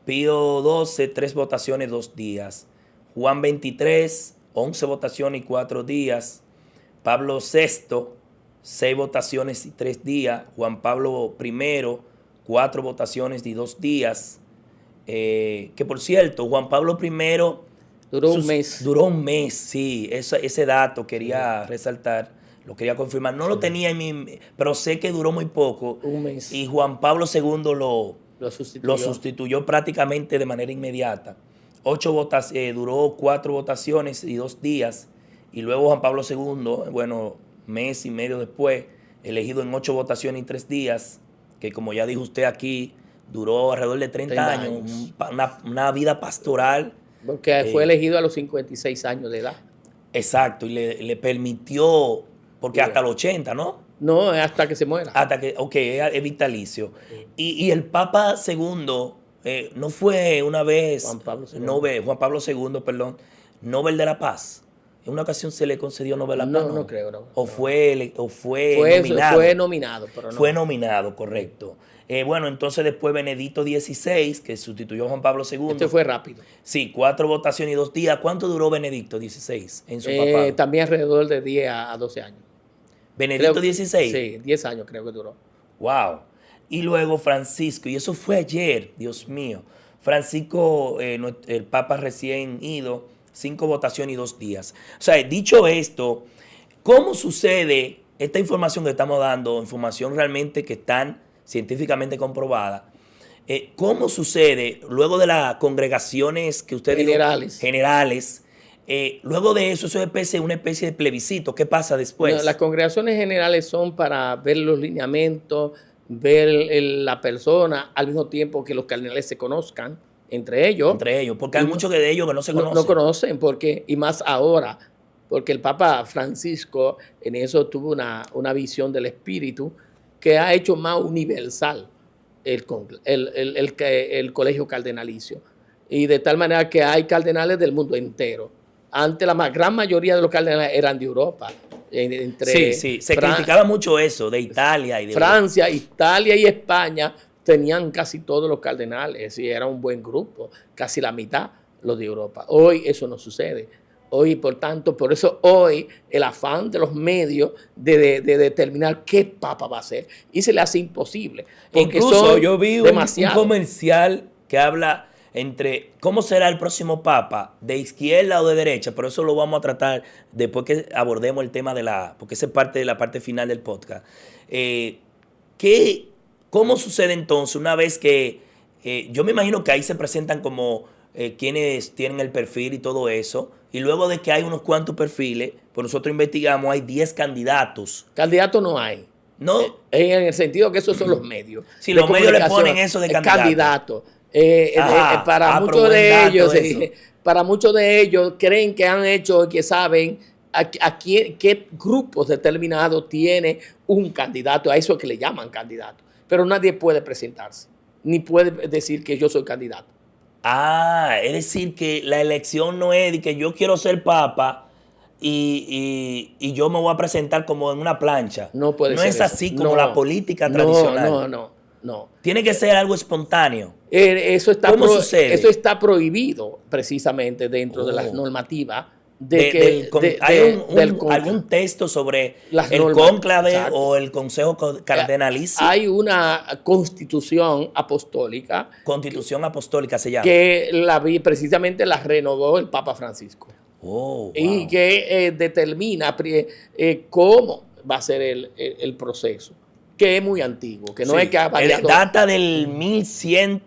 [SPEAKER 1] Pío XII, 3 votaciones, 2 días. Juan XXIII, 11 votaciones y 4 días. Pablo VI, 6 votaciones y 3 días. Juan Pablo I, 4 votaciones y 2 días. Que por cierto, Juan Pablo I
[SPEAKER 2] duró un mes.
[SPEAKER 1] Duró un mes, sí. Ese dato quería resaltar, lo quería confirmar. No lo tenía en mí, pero sé que duró muy poco.
[SPEAKER 2] Un mes.
[SPEAKER 1] Y Juan Pablo II lo sustituyó prácticamente de manera inmediata. Duró 4 votaciones y 2 días. Y luego Juan Pablo II, bueno, mes y medio después, elegido en 8 votaciones y 3 días, que como ya dijo usted aquí, duró alrededor de 30 años. Una vida pastoral.
[SPEAKER 2] Porque fue elegido a los 56 años de edad.
[SPEAKER 1] Exacto, y le permitió, porque hasta los 80, ¿no?
[SPEAKER 2] No, hasta que se muera.
[SPEAKER 1] Es vitalicio. Y el Papa II, no fue una vez, Juan Pablo II, perdón, Nobel de la Paz. En una ocasión se le concedió Nobel de la Paz.
[SPEAKER 2] No creo, no.
[SPEAKER 1] Fue nominado.
[SPEAKER 2] Fue nominado, pero no.
[SPEAKER 1] Fue nominado, correcto. Bueno, entonces después Benedicto XVI, que sustituyó a Juan Pablo II.
[SPEAKER 2] Este fue rápido.
[SPEAKER 1] Sí, 4 votaciones y 2 días. ¿Cuánto duró Benedicto XVI en su papado?
[SPEAKER 2] También alrededor de 10 a 12 años.
[SPEAKER 1] ¿Benedicto XVI?
[SPEAKER 2] Sí, 10 años creo que duró.
[SPEAKER 1] Wow. Y luego Francisco, y eso fue ayer, Dios mío. Francisco, el Papa recién ido, 5 votaciones y 2 días. O sea, dicho esto, ¿cómo sucede esta información que estamos dando? Información realmente que están científicamente comprobada. ¿Cómo sucede luego de las congregaciones que usted
[SPEAKER 2] generales?
[SPEAKER 1] Generales. Luego de eso, es una especie de plebiscito. ¿Qué pasa después?
[SPEAKER 2] No, las congregaciones generales son para ver los lineamientos, ver la persona, al mismo tiempo que los cardenales se conozcan entre ellos.
[SPEAKER 1] Porque hay muchos de ellos que no se conocen.
[SPEAKER 2] No conocen, y más ahora, porque el Papa Francisco en eso tuvo una visión del Espíritu que ha hecho más universal el colegio cardenalicio. Y de tal manera que hay cardenales del mundo entero. Antes la gran mayoría de los cardenales eran de Europa.
[SPEAKER 1] Sí, se criticaba mucho eso de Italia y de
[SPEAKER 2] Francia, Italia y España tenían casi todos los cardenales, y era un buen grupo, casi la mitad los de Europa. Hoy eso no sucede. Hoy, por tanto, por eso hoy el afán de los medios de determinar qué papa va a ser, y se le hace imposible.
[SPEAKER 1] Incluso yo vi un comercial que habla entre cómo será el próximo papa, de izquierda o de derecha, pero eso lo vamos a tratar después que abordemos el tema porque esa es parte de la parte final del podcast. ¿Cómo sucede entonces una vez que, yo me imagino que ahí se presentan como quienes tienen el perfil y todo eso, y luego de que hay unos cuantos perfiles, pues nosotros investigamos, hay 10 candidatos.
[SPEAKER 2] Candidatos no hay.
[SPEAKER 1] ¿No?
[SPEAKER 2] En el sentido que esos son los medios.
[SPEAKER 1] Si los medios le ponen eso de candidato.
[SPEAKER 2] Para muchos de ellos creen que han hecho, que saben qué grupos determinados tiene un candidato, a eso que le llaman candidato. Pero nadie puede presentarse, ni puede decir que yo soy candidato.
[SPEAKER 1] Es decir, que la elección no es de que yo quiero ser papa y yo me voy a presentar como en una plancha.
[SPEAKER 2] No puede ser.
[SPEAKER 1] No es así como la política tradicional.
[SPEAKER 2] No.
[SPEAKER 1] Tiene que ser algo espontáneo.
[SPEAKER 2] ¿Cómo
[SPEAKER 1] sucede?
[SPEAKER 2] Eso está prohibido precisamente dentro de las normativas.
[SPEAKER 1] ¿Hay algún texto sobre el cónclave o el consejo cardenalicio?
[SPEAKER 2] Hay una constitución apostólica.
[SPEAKER 1] Constitución apostólica se llama.
[SPEAKER 2] Que precisamente la renovó el Papa Francisco.
[SPEAKER 1] Wow.
[SPEAKER 2] Y que determina cómo va a ser el proceso, que es muy antiguo, que no es que ha variado.
[SPEAKER 1] Data del 1100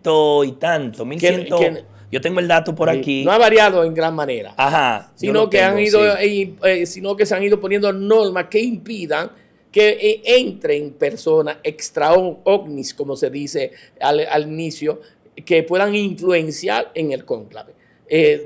[SPEAKER 1] y tanto, 1100. Yo tengo el dato por aquí.
[SPEAKER 2] No ha variado en gran manera.
[SPEAKER 1] Ajá.
[SPEAKER 2] Sino que se han ido poniendo normas que impidan que entren personas extra omnis, como se dice al inicio, que puedan influenciar en el cónclave.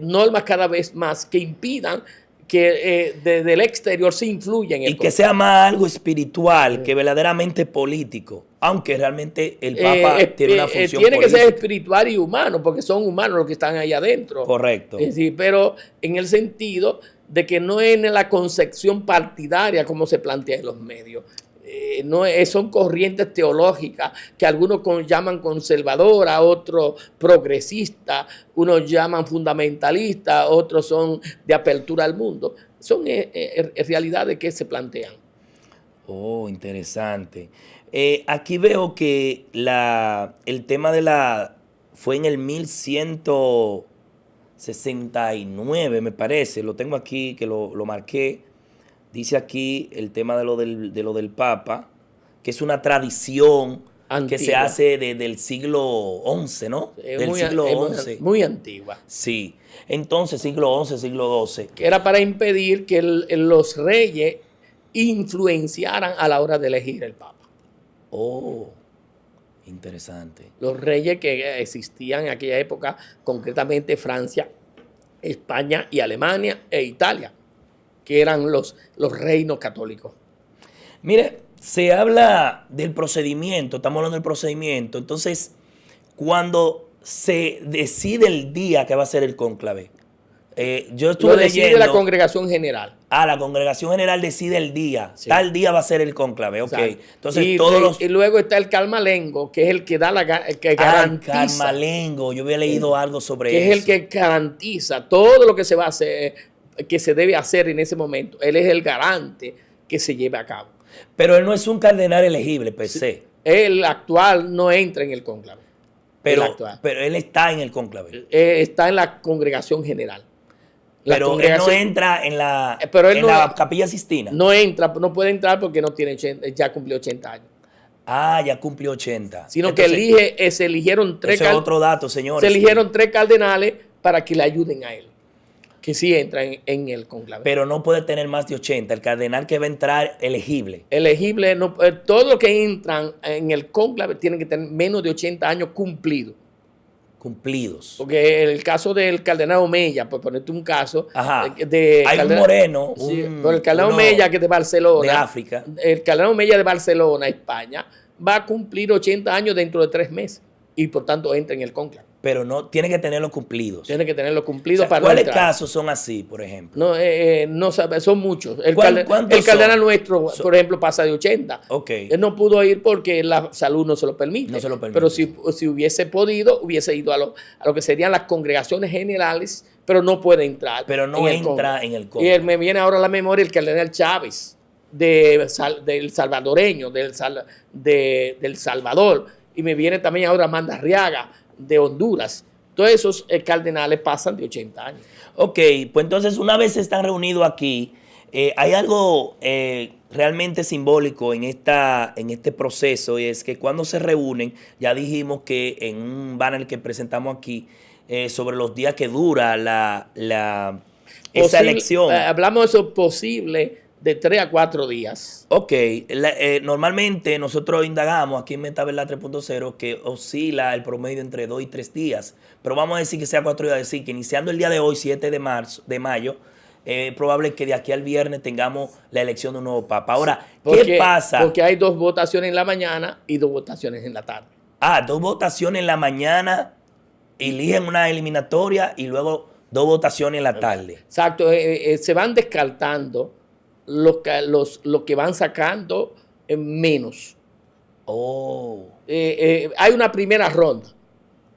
[SPEAKER 2] Normas cada vez más que impidan que desde el exterior se influya en el cónclave.
[SPEAKER 1] Que sea más algo espiritual que verdaderamente político, aunque realmente el Papa tiene una función
[SPEAKER 2] tiene
[SPEAKER 1] política.
[SPEAKER 2] que ser espiritual y humano, porque son humanos los que están ahí adentro.
[SPEAKER 1] Correcto.
[SPEAKER 2] Sí, pero en el sentido de que no es en la concepción partidaria como se plantea en los medios. Son corrientes teológicas que algunos llaman conservadoras, otros progresistas, unos llaman fundamentalistas, otros son de apertura al mundo. Son realidades que se plantean.
[SPEAKER 1] Oh, interesante. Aquí veo que el tema fue en el 1169, me parece. Lo tengo aquí, que lo marqué. Dice aquí el tema de lo del Papa, que es una tradición antigua, que se hace desde el siglo XI, ¿no? Del siglo XI.
[SPEAKER 2] Muy antigua.
[SPEAKER 1] Sí. Entonces, siglo XI, siglo XII.
[SPEAKER 2] Que era para impedir que los reyes influenciaran a la hora de elegir el Papa.
[SPEAKER 1] Oh, interesante.
[SPEAKER 2] Los reyes que existían en aquella época, concretamente Francia, España y Alemania e Italia, que eran los reinos católicos.
[SPEAKER 1] Mire, se habla del procedimiento, estamos hablando del procedimiento. Entonces, cuando se decide el día que va a ser el cónclave, yo estuve leyendo. Decide
[SPEAKER 2] la congregación general.
[SPEAKER 1] La congregación general decide el día. Sí. Tal día va a ser el cónclave, ok. Entonces,
[SPEAKER 2] y luego está el carmalengo, que es el que da el que garantiza.
[SPEAKER 1] El carmalengo, yo había leído algo sobre eso.
[SPEAKER 2] Que es el que garantiza todo lo que se va a hacer, que se debe hacer en ese momento. Él es el garante que se lleve a cabo.
[SPEAKER 1] Pero él no es un cardenal elegible per se.
[SPEAKER 2] El actual no entra en el cónclave.
[SPEAKER 1] Pero él está en el cónclave.
[SPEAKER 2] Está en la congregación general.
[SPEAKER 1] Pero él no entra en la Capilla Sixtina.
[SPEAKER 2] No entra, no puede entrar porque no tiene ya cumplió 80 años.
[SPEAKER 1] Ya cumplió 80.
[SPEAKER 2] Sino entonces, que se eligieron tres.
[SPEAKER 1] Ese es otro dato, señores.
[SPEAKER 2] Se eligieron 3 cardenales para que le ayuden a él, que sí entra en el cónclave.
[SPEAKER 1] Pero no puede tener más de 80. El cardenal que va a entrar elegible.
[SPEAKER 2] Elegible, no, todos los que entran en el cónclave tienen que tener menos de 80 años cumplidos. Porque el caso del cardenal Omeya, por ponerte un caso.
[SPEAKER 1] Hay un moreno.
[SPEAKER 2] Pero el cardenal Omeya, que es de Barcelona.
[SPEAKER 1] De África.
[SPEAKER 2] El cardenal Omeya de Barcelona, España, va a cumplir 80 años dentro de 3 meses. Y por tanto entra en el cónclave.
[SPEAKER 1] pero no tiene que tenerlos cumplidos.
[SPEAKER 2] Tiene que tenerlo
[SPEAKER 1] O
[SPEAKER 2] cumplido
[SPEAKER 1] sea,
[SPEAKER 2] para
[SPEAKER 1] ¿cuáles
[SPEAKER 2] entrar.
[SPEAKER 1] casos son así, por ejemplo?
[SPEAKER 2] No, no sabe, son muchos. El,
[SPEAKER 1] ¿Cuántos
[SPEAKER 2] el cardenal
[SPEAKER 1] son?
[SPEAKER 2] nuestro, por ejemplo, pasa de 80.
[SPEAKER 1] Ok.
[SPEAKER 2] Él no pudo ir porque la salud no se lo permite.
[SPEAKER 1] No se lo permite.
[SPEAKER 2] Pero si hubiese podido, hubiese ido a lo que serían las congregaciones generales, pero no puede entrar.
[SPEAKER 1] Pero no entra en el
[SPEAKER 2] Y
[SPEAKER 1] cónclave.
[SPEAKER 2] él me viene ahora a la memoria el cardenal Chávez, del salvadoreño, del Salvador. Y me viene también ahora Amanda Arriaga, de Honduras. Todos esos cardenales pasan de 80 años.
[SPEAKER 1] Ok, pues entonces una vez están reunidos aquí, hay algo realmente simbólico en este proceso, y es que cuando se reúnen, ya dijimos que en un banner que presentamos aquí, sobre los días que dura esa elección.
[SPEAKER 2] Hablamos de eso posible de 3 a 4 días.
[SPEAKER 1] Ok, normalmente nosotros indagamos aquí en MetaVerdad 3.0 que oscila el promedio entre 2 y 3 días, pero vamos a decir que sea 4 días, decir que iniciando el día de hoy, 7 de mayo, es probable que de aquí al viernes tengamos la elección de un nuevo papa. Ahora, ¿qué pasa?
[SPEAKER 2] Porque hay 2 votaciones en la mañana y 2 votaciones en la tarde.
[SPEAKER 1] 2 votaciones en la mañana, eligen una eliminatoria y luego 2 votaciones en la tarde.
[SPEAKER 2] Exacto, se van descartando los que van sacando menos.
[SPEAKER 1] Oh.
[SPEAKER 2] Hay una primera ronda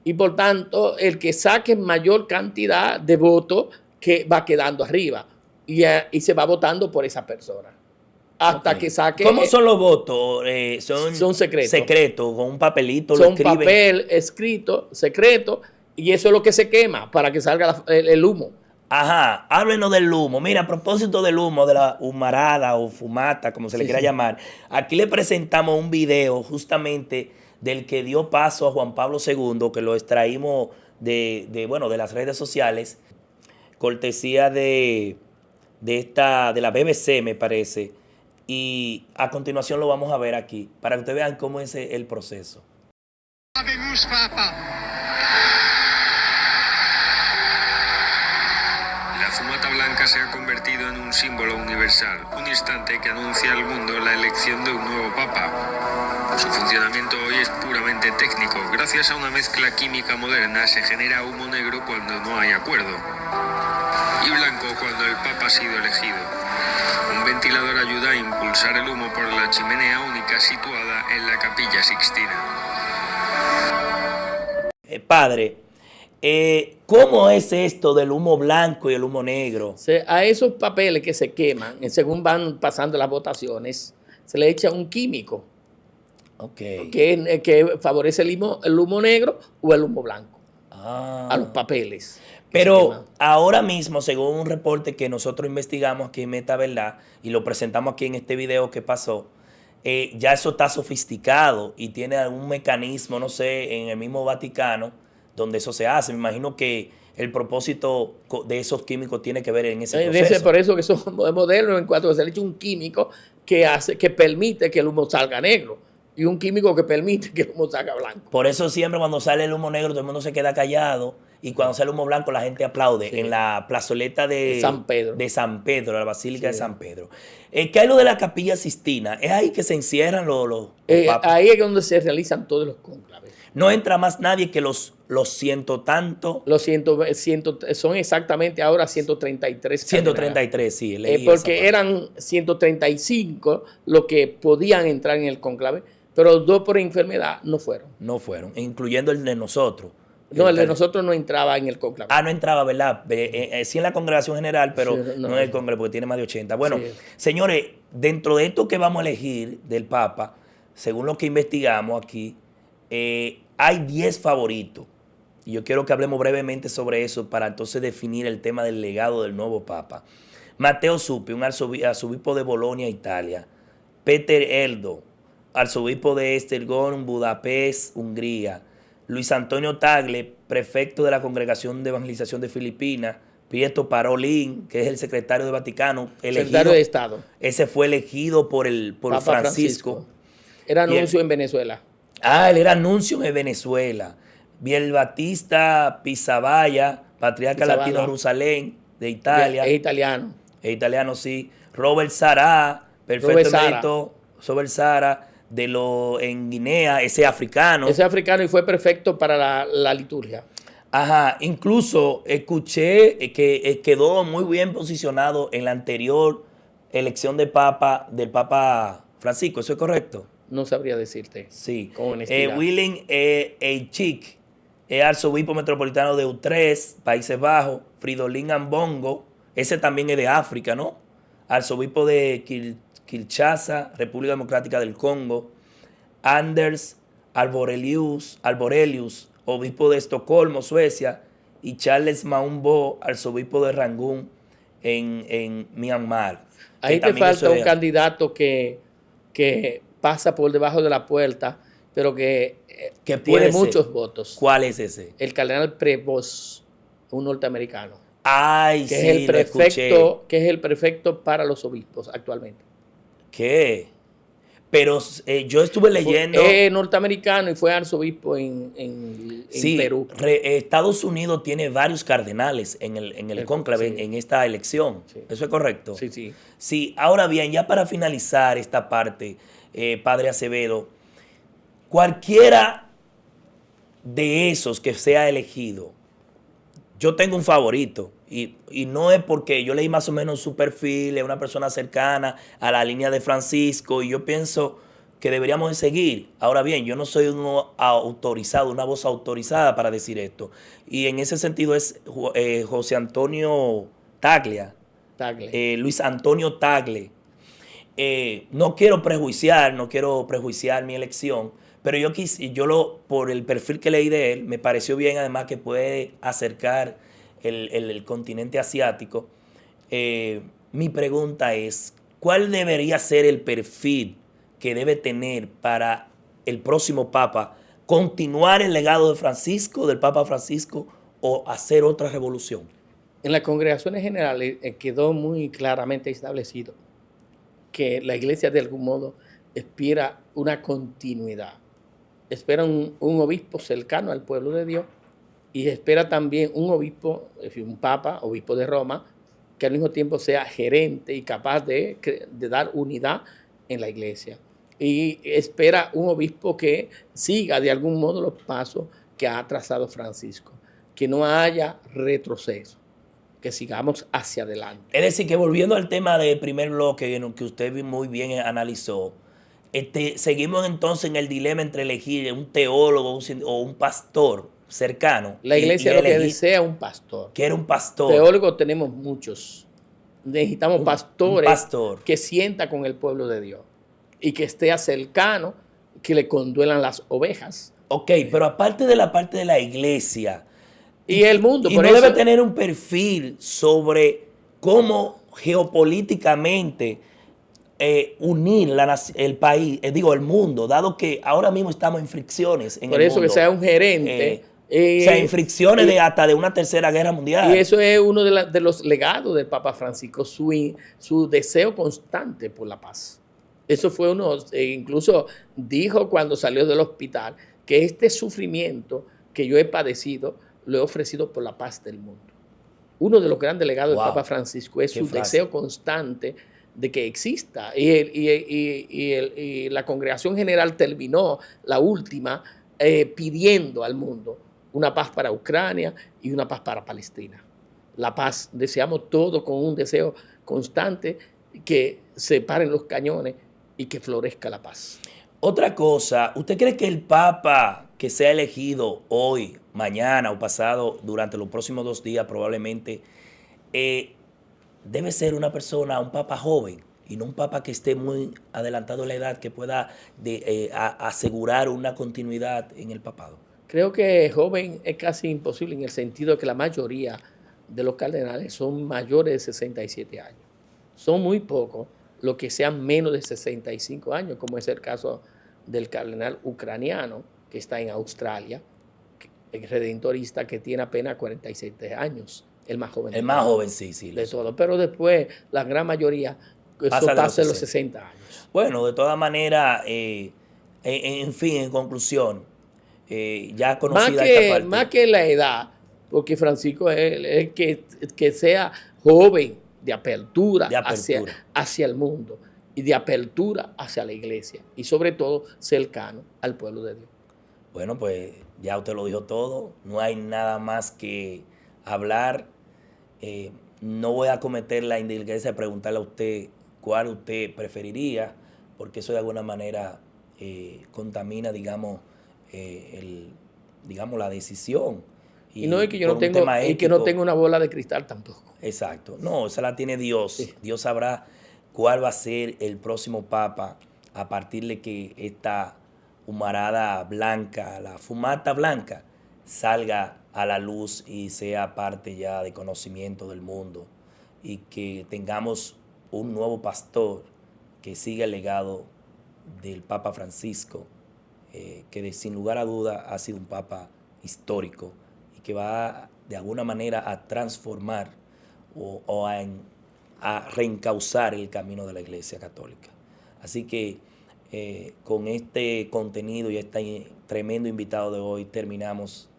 [SPEAKER 2] y por tanto el que saque mayor cantidad de votos que va quedando arriba y se va votando por esa persona hasta
[SPEAKER 1] Ok.
[SPEAKER 2] que saque.
[SPEAKER 1] ¿Cómo son los votos?
[SPEAKER 2] Son secretos.
[SPEAKER 1] Secretos, con un papelito lo
[SPEAKER 2] Son
[SPEAKER 1] escriben.
[SPEAKER 2] papel escrito, secreto, y eso es lo que se quema para que salga el humo.
[SPEAKER 1] Ajá, háblenos del humo. Mira, a propósito del humo, de la humarada o fumata, como se le quiera llamar, aquí le presentamos un video justamente del que dio paso a Juan Pablo II, que lo extraímos de las redes sociales, cortesía de la BBC, me parece. Y a continuación lo vamos a ver aquí, para que ustedes vean cómo es el proceso.
[SPEAKER 7] Habemus Papa. La fumata blanca se ha convertido en un símbolo universal, un instante que anuncia al mundo la elección de un nuevo papa. Su funcionamiento hoy es puramente técnico. Gracias a una mezcla química moderna se genera humo negro cuando no hay acuerdo y blanco cuando el papa ha sido elegido. Un ventilador ayuda a impulsar el humo por la chimenea única situada en la Capilla Sixtina.
[SPEAKER 1] Padre, ¿cómo es esto del humo blanco y el humo negro?
[SPEAKER 2] A esos papeles que se queman, según van pasando las votaciones, se le echa un químico
[SPEAKER 1] Ok.
[SPEAKER 2] que favorece el humo negro o el humo blanco
[SPEAKER 1] Ah.
[SPEAKER 2] a los papeles.
[SPEAKER 1] Pero ahora mismo, según un reporte que nosotros investigamos aquí en MetaVerdad y lo presentamos aquí en este video que pasó, ya eso está sofisticado y tiene algún mecanismo, no sé, en el mismo Vaticano, donde eso se hace. Me imagino que el propósito de esos químicos tiene que ver en ese proceso.
[SPEAKER 2] Por eso que son modernos en cuanto a que se le echa un químico que permite que el humo salga negro y un químico que permite que el humo salga blanco.
[SPEAKER 1] Por eso siempre cuando sale el humo negro todo el mundo se queda callado y cuando sale el humo blanco la gente aplaude en la plazoleta de
[SPEAKER 2] San Pedro.
[SPEAKER 1] La Basílica de San Pedro. ¿Qué hay lo de la Capilla Sixtina? ¿Es ahí que se encierran los papas?
[SPEAKER 2] Ahí es donde se realizan todos los cónclaves.
[SPEAKER 1] No entra más nadie que los ciento tanto.
[SPEAKER 2] Los son exactamente ahora 133.
[SPEAKER 1] 133, sí. Leí
[SPEAKER 2] Porque
[SPEAKER 1] esa parte.
[SPEAKER 2] eran 135 los que podían entrar en el cónclave, pero 2 por enfermedad no fueron.
[SPEAKER 1] No fueron, incluyendo el de nosotros.
[SPEAKER 2] No, el de nosotros no entraba en el cónclave.
[SPEAKER 1] No entraba, ¿verdad? Sí en la congregación general, pero
[SPEAKER 2] Sí,
[SPEAKER 1] no en el congreso, porque tiene más de 80. Bueno,
[SPEAKER 2] Sí.
[SPEAKER 1] señores, dentro de esto que vamos a elegir del Papa, según lo que investigamos aquí, hay 10 favoritos. Y yo quiero que hablemos brevemente sobre eso para entonces definir el tema del legado del nuevo Papa. Matteo Zuppi, un arzobispo de Bolonia, Italia. Peter Erdo, arzobispo de Esztergom, Budapest, Hungría. Luis Antonio Tagle, prefecto de la Congregación de Evangelización de Filipinas. Pietro Parolin, que es el secretario de Vaticano,
[SPEAKER 2] Secretario de Estado.
[SPEAKER 1] Ese fue elegido por
[SPEAKER 2] Papa
[SPEAKER 1] Francisco.
[SPEAKER 2] Era
[SPEAKER 1] Bien.
[SPEAKER 2] anuncio en Venezuela.
[SPEAKER 1] Él era nuncio en Venezuela. Biel Batista Pizzaballa, patriarca
[SPEAKER 2] Pizzaballa.
[SPEAKER 1] latino de Jerusalén, de Italia.
[SPEAKER 2] Es italiano.
[SPEAKER 1] Es italiano, sí. Robert Sara, perfecto
[SPEAKER 2] Robert Sara.
[SPEAKER 1] emérito. Robert Sara, en Guinea, ese africano.
[SPEAKER 2] Ese africano y fue perfecto para la liturgia.
[SPEAKER 1] Ajá, incluso escuché que quedó muy bien posicionado en la anterior elección del Papa Francisco, ¿eso es correcto?
[SPEAKER 2] No sabría decirte
[SPEAKER 1] Sí.
[SPEAKER 2] con honestidad.
[SPEAKER 1] Willem Eichig es arzobispo metropolitano de Utrecht, Países Bajos. Fridolin Ambongo, ese también es de África, ¿no? Arzobispo de Kinshasa, República Democrática del Congo. Anders Arborelius, obispo de Estocolmo, Suecia. Y Charles Maumbo, arzobispo de Rangún en Myanmar.
[SPEAKER 2] Ahí te falta un candidato que pasa por debajo de la puerta, pero que tiene muchos votos.
[SPEAKER 1] ¿Cuál es ese?
[SPEAKER 2] El cardenal Prevost, un norteamericano.
[SPEAKER 1] Ay,
[SPEAKER 2] que
[SPEAKER 1] sí,
[SPEAKER 2] es el
[SPEAKER 1] lo escuché.
[SPEAKER 2] Que es el prefecto para los obispos actualmente.
[SPEAKER 1] ¿Qué? Pero yo estuve leyendo...
[SPEAKER 2] Es norteamericano y fue arzobispo en
[SPEAKER 1] sí,
[SPEAKER 2] Perú.
[SPEAKER 1] Estados Unidos tiene varios cardenales en el cónclave,
[SPEAKER 2] sí.
[SPEAKER 1] en esta elección.
[SPEAKER 2] Sí.
[SPEAKER 1] ¿Eso es correcto?
[SPEAKER 2] Sí, sí.
[SPEAKER 1] Sí, ahora bien, ya para finalizar esta parte, Padre Acevedo, cualquiera de esos que sea elegido, yo tengo un favorito. Y no es porque yo leí más o menos su perfil, es una persona cercana a la línea de Francisco y yo pienso que deberíamos de seguir. Ahora bien, yo no soy una voz autorizada para decir esto. Y en ese sentido es José Antonio Tagle. Luis Antonio Tagle. No quiero prejuiciar mi elección, pero por el perfil que leí de él, me pareció bien además que puede acercar el continente asiático. Mi pregunta es, ¿cuál debería ser el perfil que debe tener para el próximo Papa? ¿Continuar el legado de Francisco, del Papa Francisco, o hacer otra revolución?
[SPEAKER 2] En las congregaciones generales quedó muy claramente establecido que la Iglesia de algún modo espera una continuidad. Espera un obispo cercano al pueblo de Dios y espera también un obispo, un papa, obispo de Roma, que al mismo tiempo sea gerente y capaz de dar unidad en la iglesia. Y espera un obispo que siga de algún modo los pasos que ha trazado Francisco, que no haya retroceso, que sigamos hacia adelante.
[SPEAKER 1] Es decir, que volviendo al tema del primer bloque, que usted muy bien analizó, seguimos entonces en el dilema entre elegir un teólogo o un pastor cercano.
[SPEAKER 2] La iglesia lo que desea un pastor.
[SPEAKER 1] Quiere un pastor.
[SPEAKER 2] Teólogos tenemos muchos. Necesitamos pastores que sienta con el pueblo de Dios y que esté cercano, que le conduelan las ovejas.
[SPEAKER 1] Ok, pero aparte de la parte de la iglesia
[SPEAKER 2] y el mundo,
[SPEAKER 1] y por no eso debe tener un perfil sobre cómo geopolíticamente unir el país, el mundo, dado que ahora mismo estamos en fricciones en el mundo.
[SPEAKER 2] Por eso que sea un gerente.
[SPEAKER 1] O sea, en fricciones hasta de una tercera guerra mundial.
[SPEAKER 2] Y eso es uno de los legados del Papa Francisco, su deseo constante por la paz. Eso fue incluso dijo cuando salió del hospital, que este sufrimiento que yo he padecido, lo he ofrecido por la paz del mundo. Uno de los grandes legados del Papa Francisco es su deseo constante de que exista. Y la Congregación General terminó la última pidiendo al mundo una paz para Ucrania y una paz para Palestina. La paz, deseamos todo con un deseo constante, que se paren los cañones y que florezca la paz.
[SPEAKER 1] Otra cosa, ¿usted cree que el Papa que sea elegido hoy, mañana o pasado, durante los próximos 2 días probablemente, debe ser un Papa joven y no un Papa que esté muy adelantado en la edad, que pueda asegurar una continuidad en el papado?
[SPEAKER 2] Creo que joven es casi imposible en el sentido de que la mayoría de los cardenales son mayores de 67 años. Son muy pocos los que sean menos de 65 años, como es el caso del cardenal ucraniano que está en Australia, el redentorista, que tiene apenas 47 años, el más joven.
[SPEAKER 1] El más joven, sí.
[SPEAKER 2] De todo. Pero después la gran mayoría pasa de los 60 años.
[SPEAKER 1] Bueno, de todas maneras, en fin, en conclusión, ya conocida esta parte.
[SPEAKER 2] Más que la edad, porque Francisco es que sea joven, de apertura. Hacia el mundo y de apertura hacia la iglesia y sobre todo cercano al pueblo de Dios.
[SPEAKER 1] Bueno, pues ya usted lo dijo todo, no hay nada más que hablar. No voy a cometer la indiligencia de preguntarle a usted cuál usted preferiría, porque eso de alguna manera contamina, digamos, la decisión.
[SPEAKER 2] Y no es que yo no
[SPEAKER 1] por un
[SPEAKER 2] tengo,
[SPEAKER 1] tema
[SPEAKER 2] y que no
[SPEAKER 1] ético.
[SPEAKER 2] tengo una bola de cristal tampoco.
[SPEAKER 1] Exacto. No, esa la tiene Dios.
[SPEAKER 2] Sí.
[SPEAKER 1] Dios sabrá cuál va a ser el próximo papa a partir de que esta humarada blanca, la fumata blanca, salga a la luz y sea parte ya de conocimiento del mundo, y que tengamos un nuevo pastor que siga el legado del Papa Francisco, que sin lugar a duda ha sido un papa histórico y que va de alguna manera a transformar o a reencauzar el camino de la Iglesia Católica. Así que con este contenido y este tremendo invitado de hoy terminamos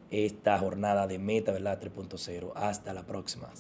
[SPEAKER 1] esta jornada de Meta Verdad 3.0. Hasta la próxima.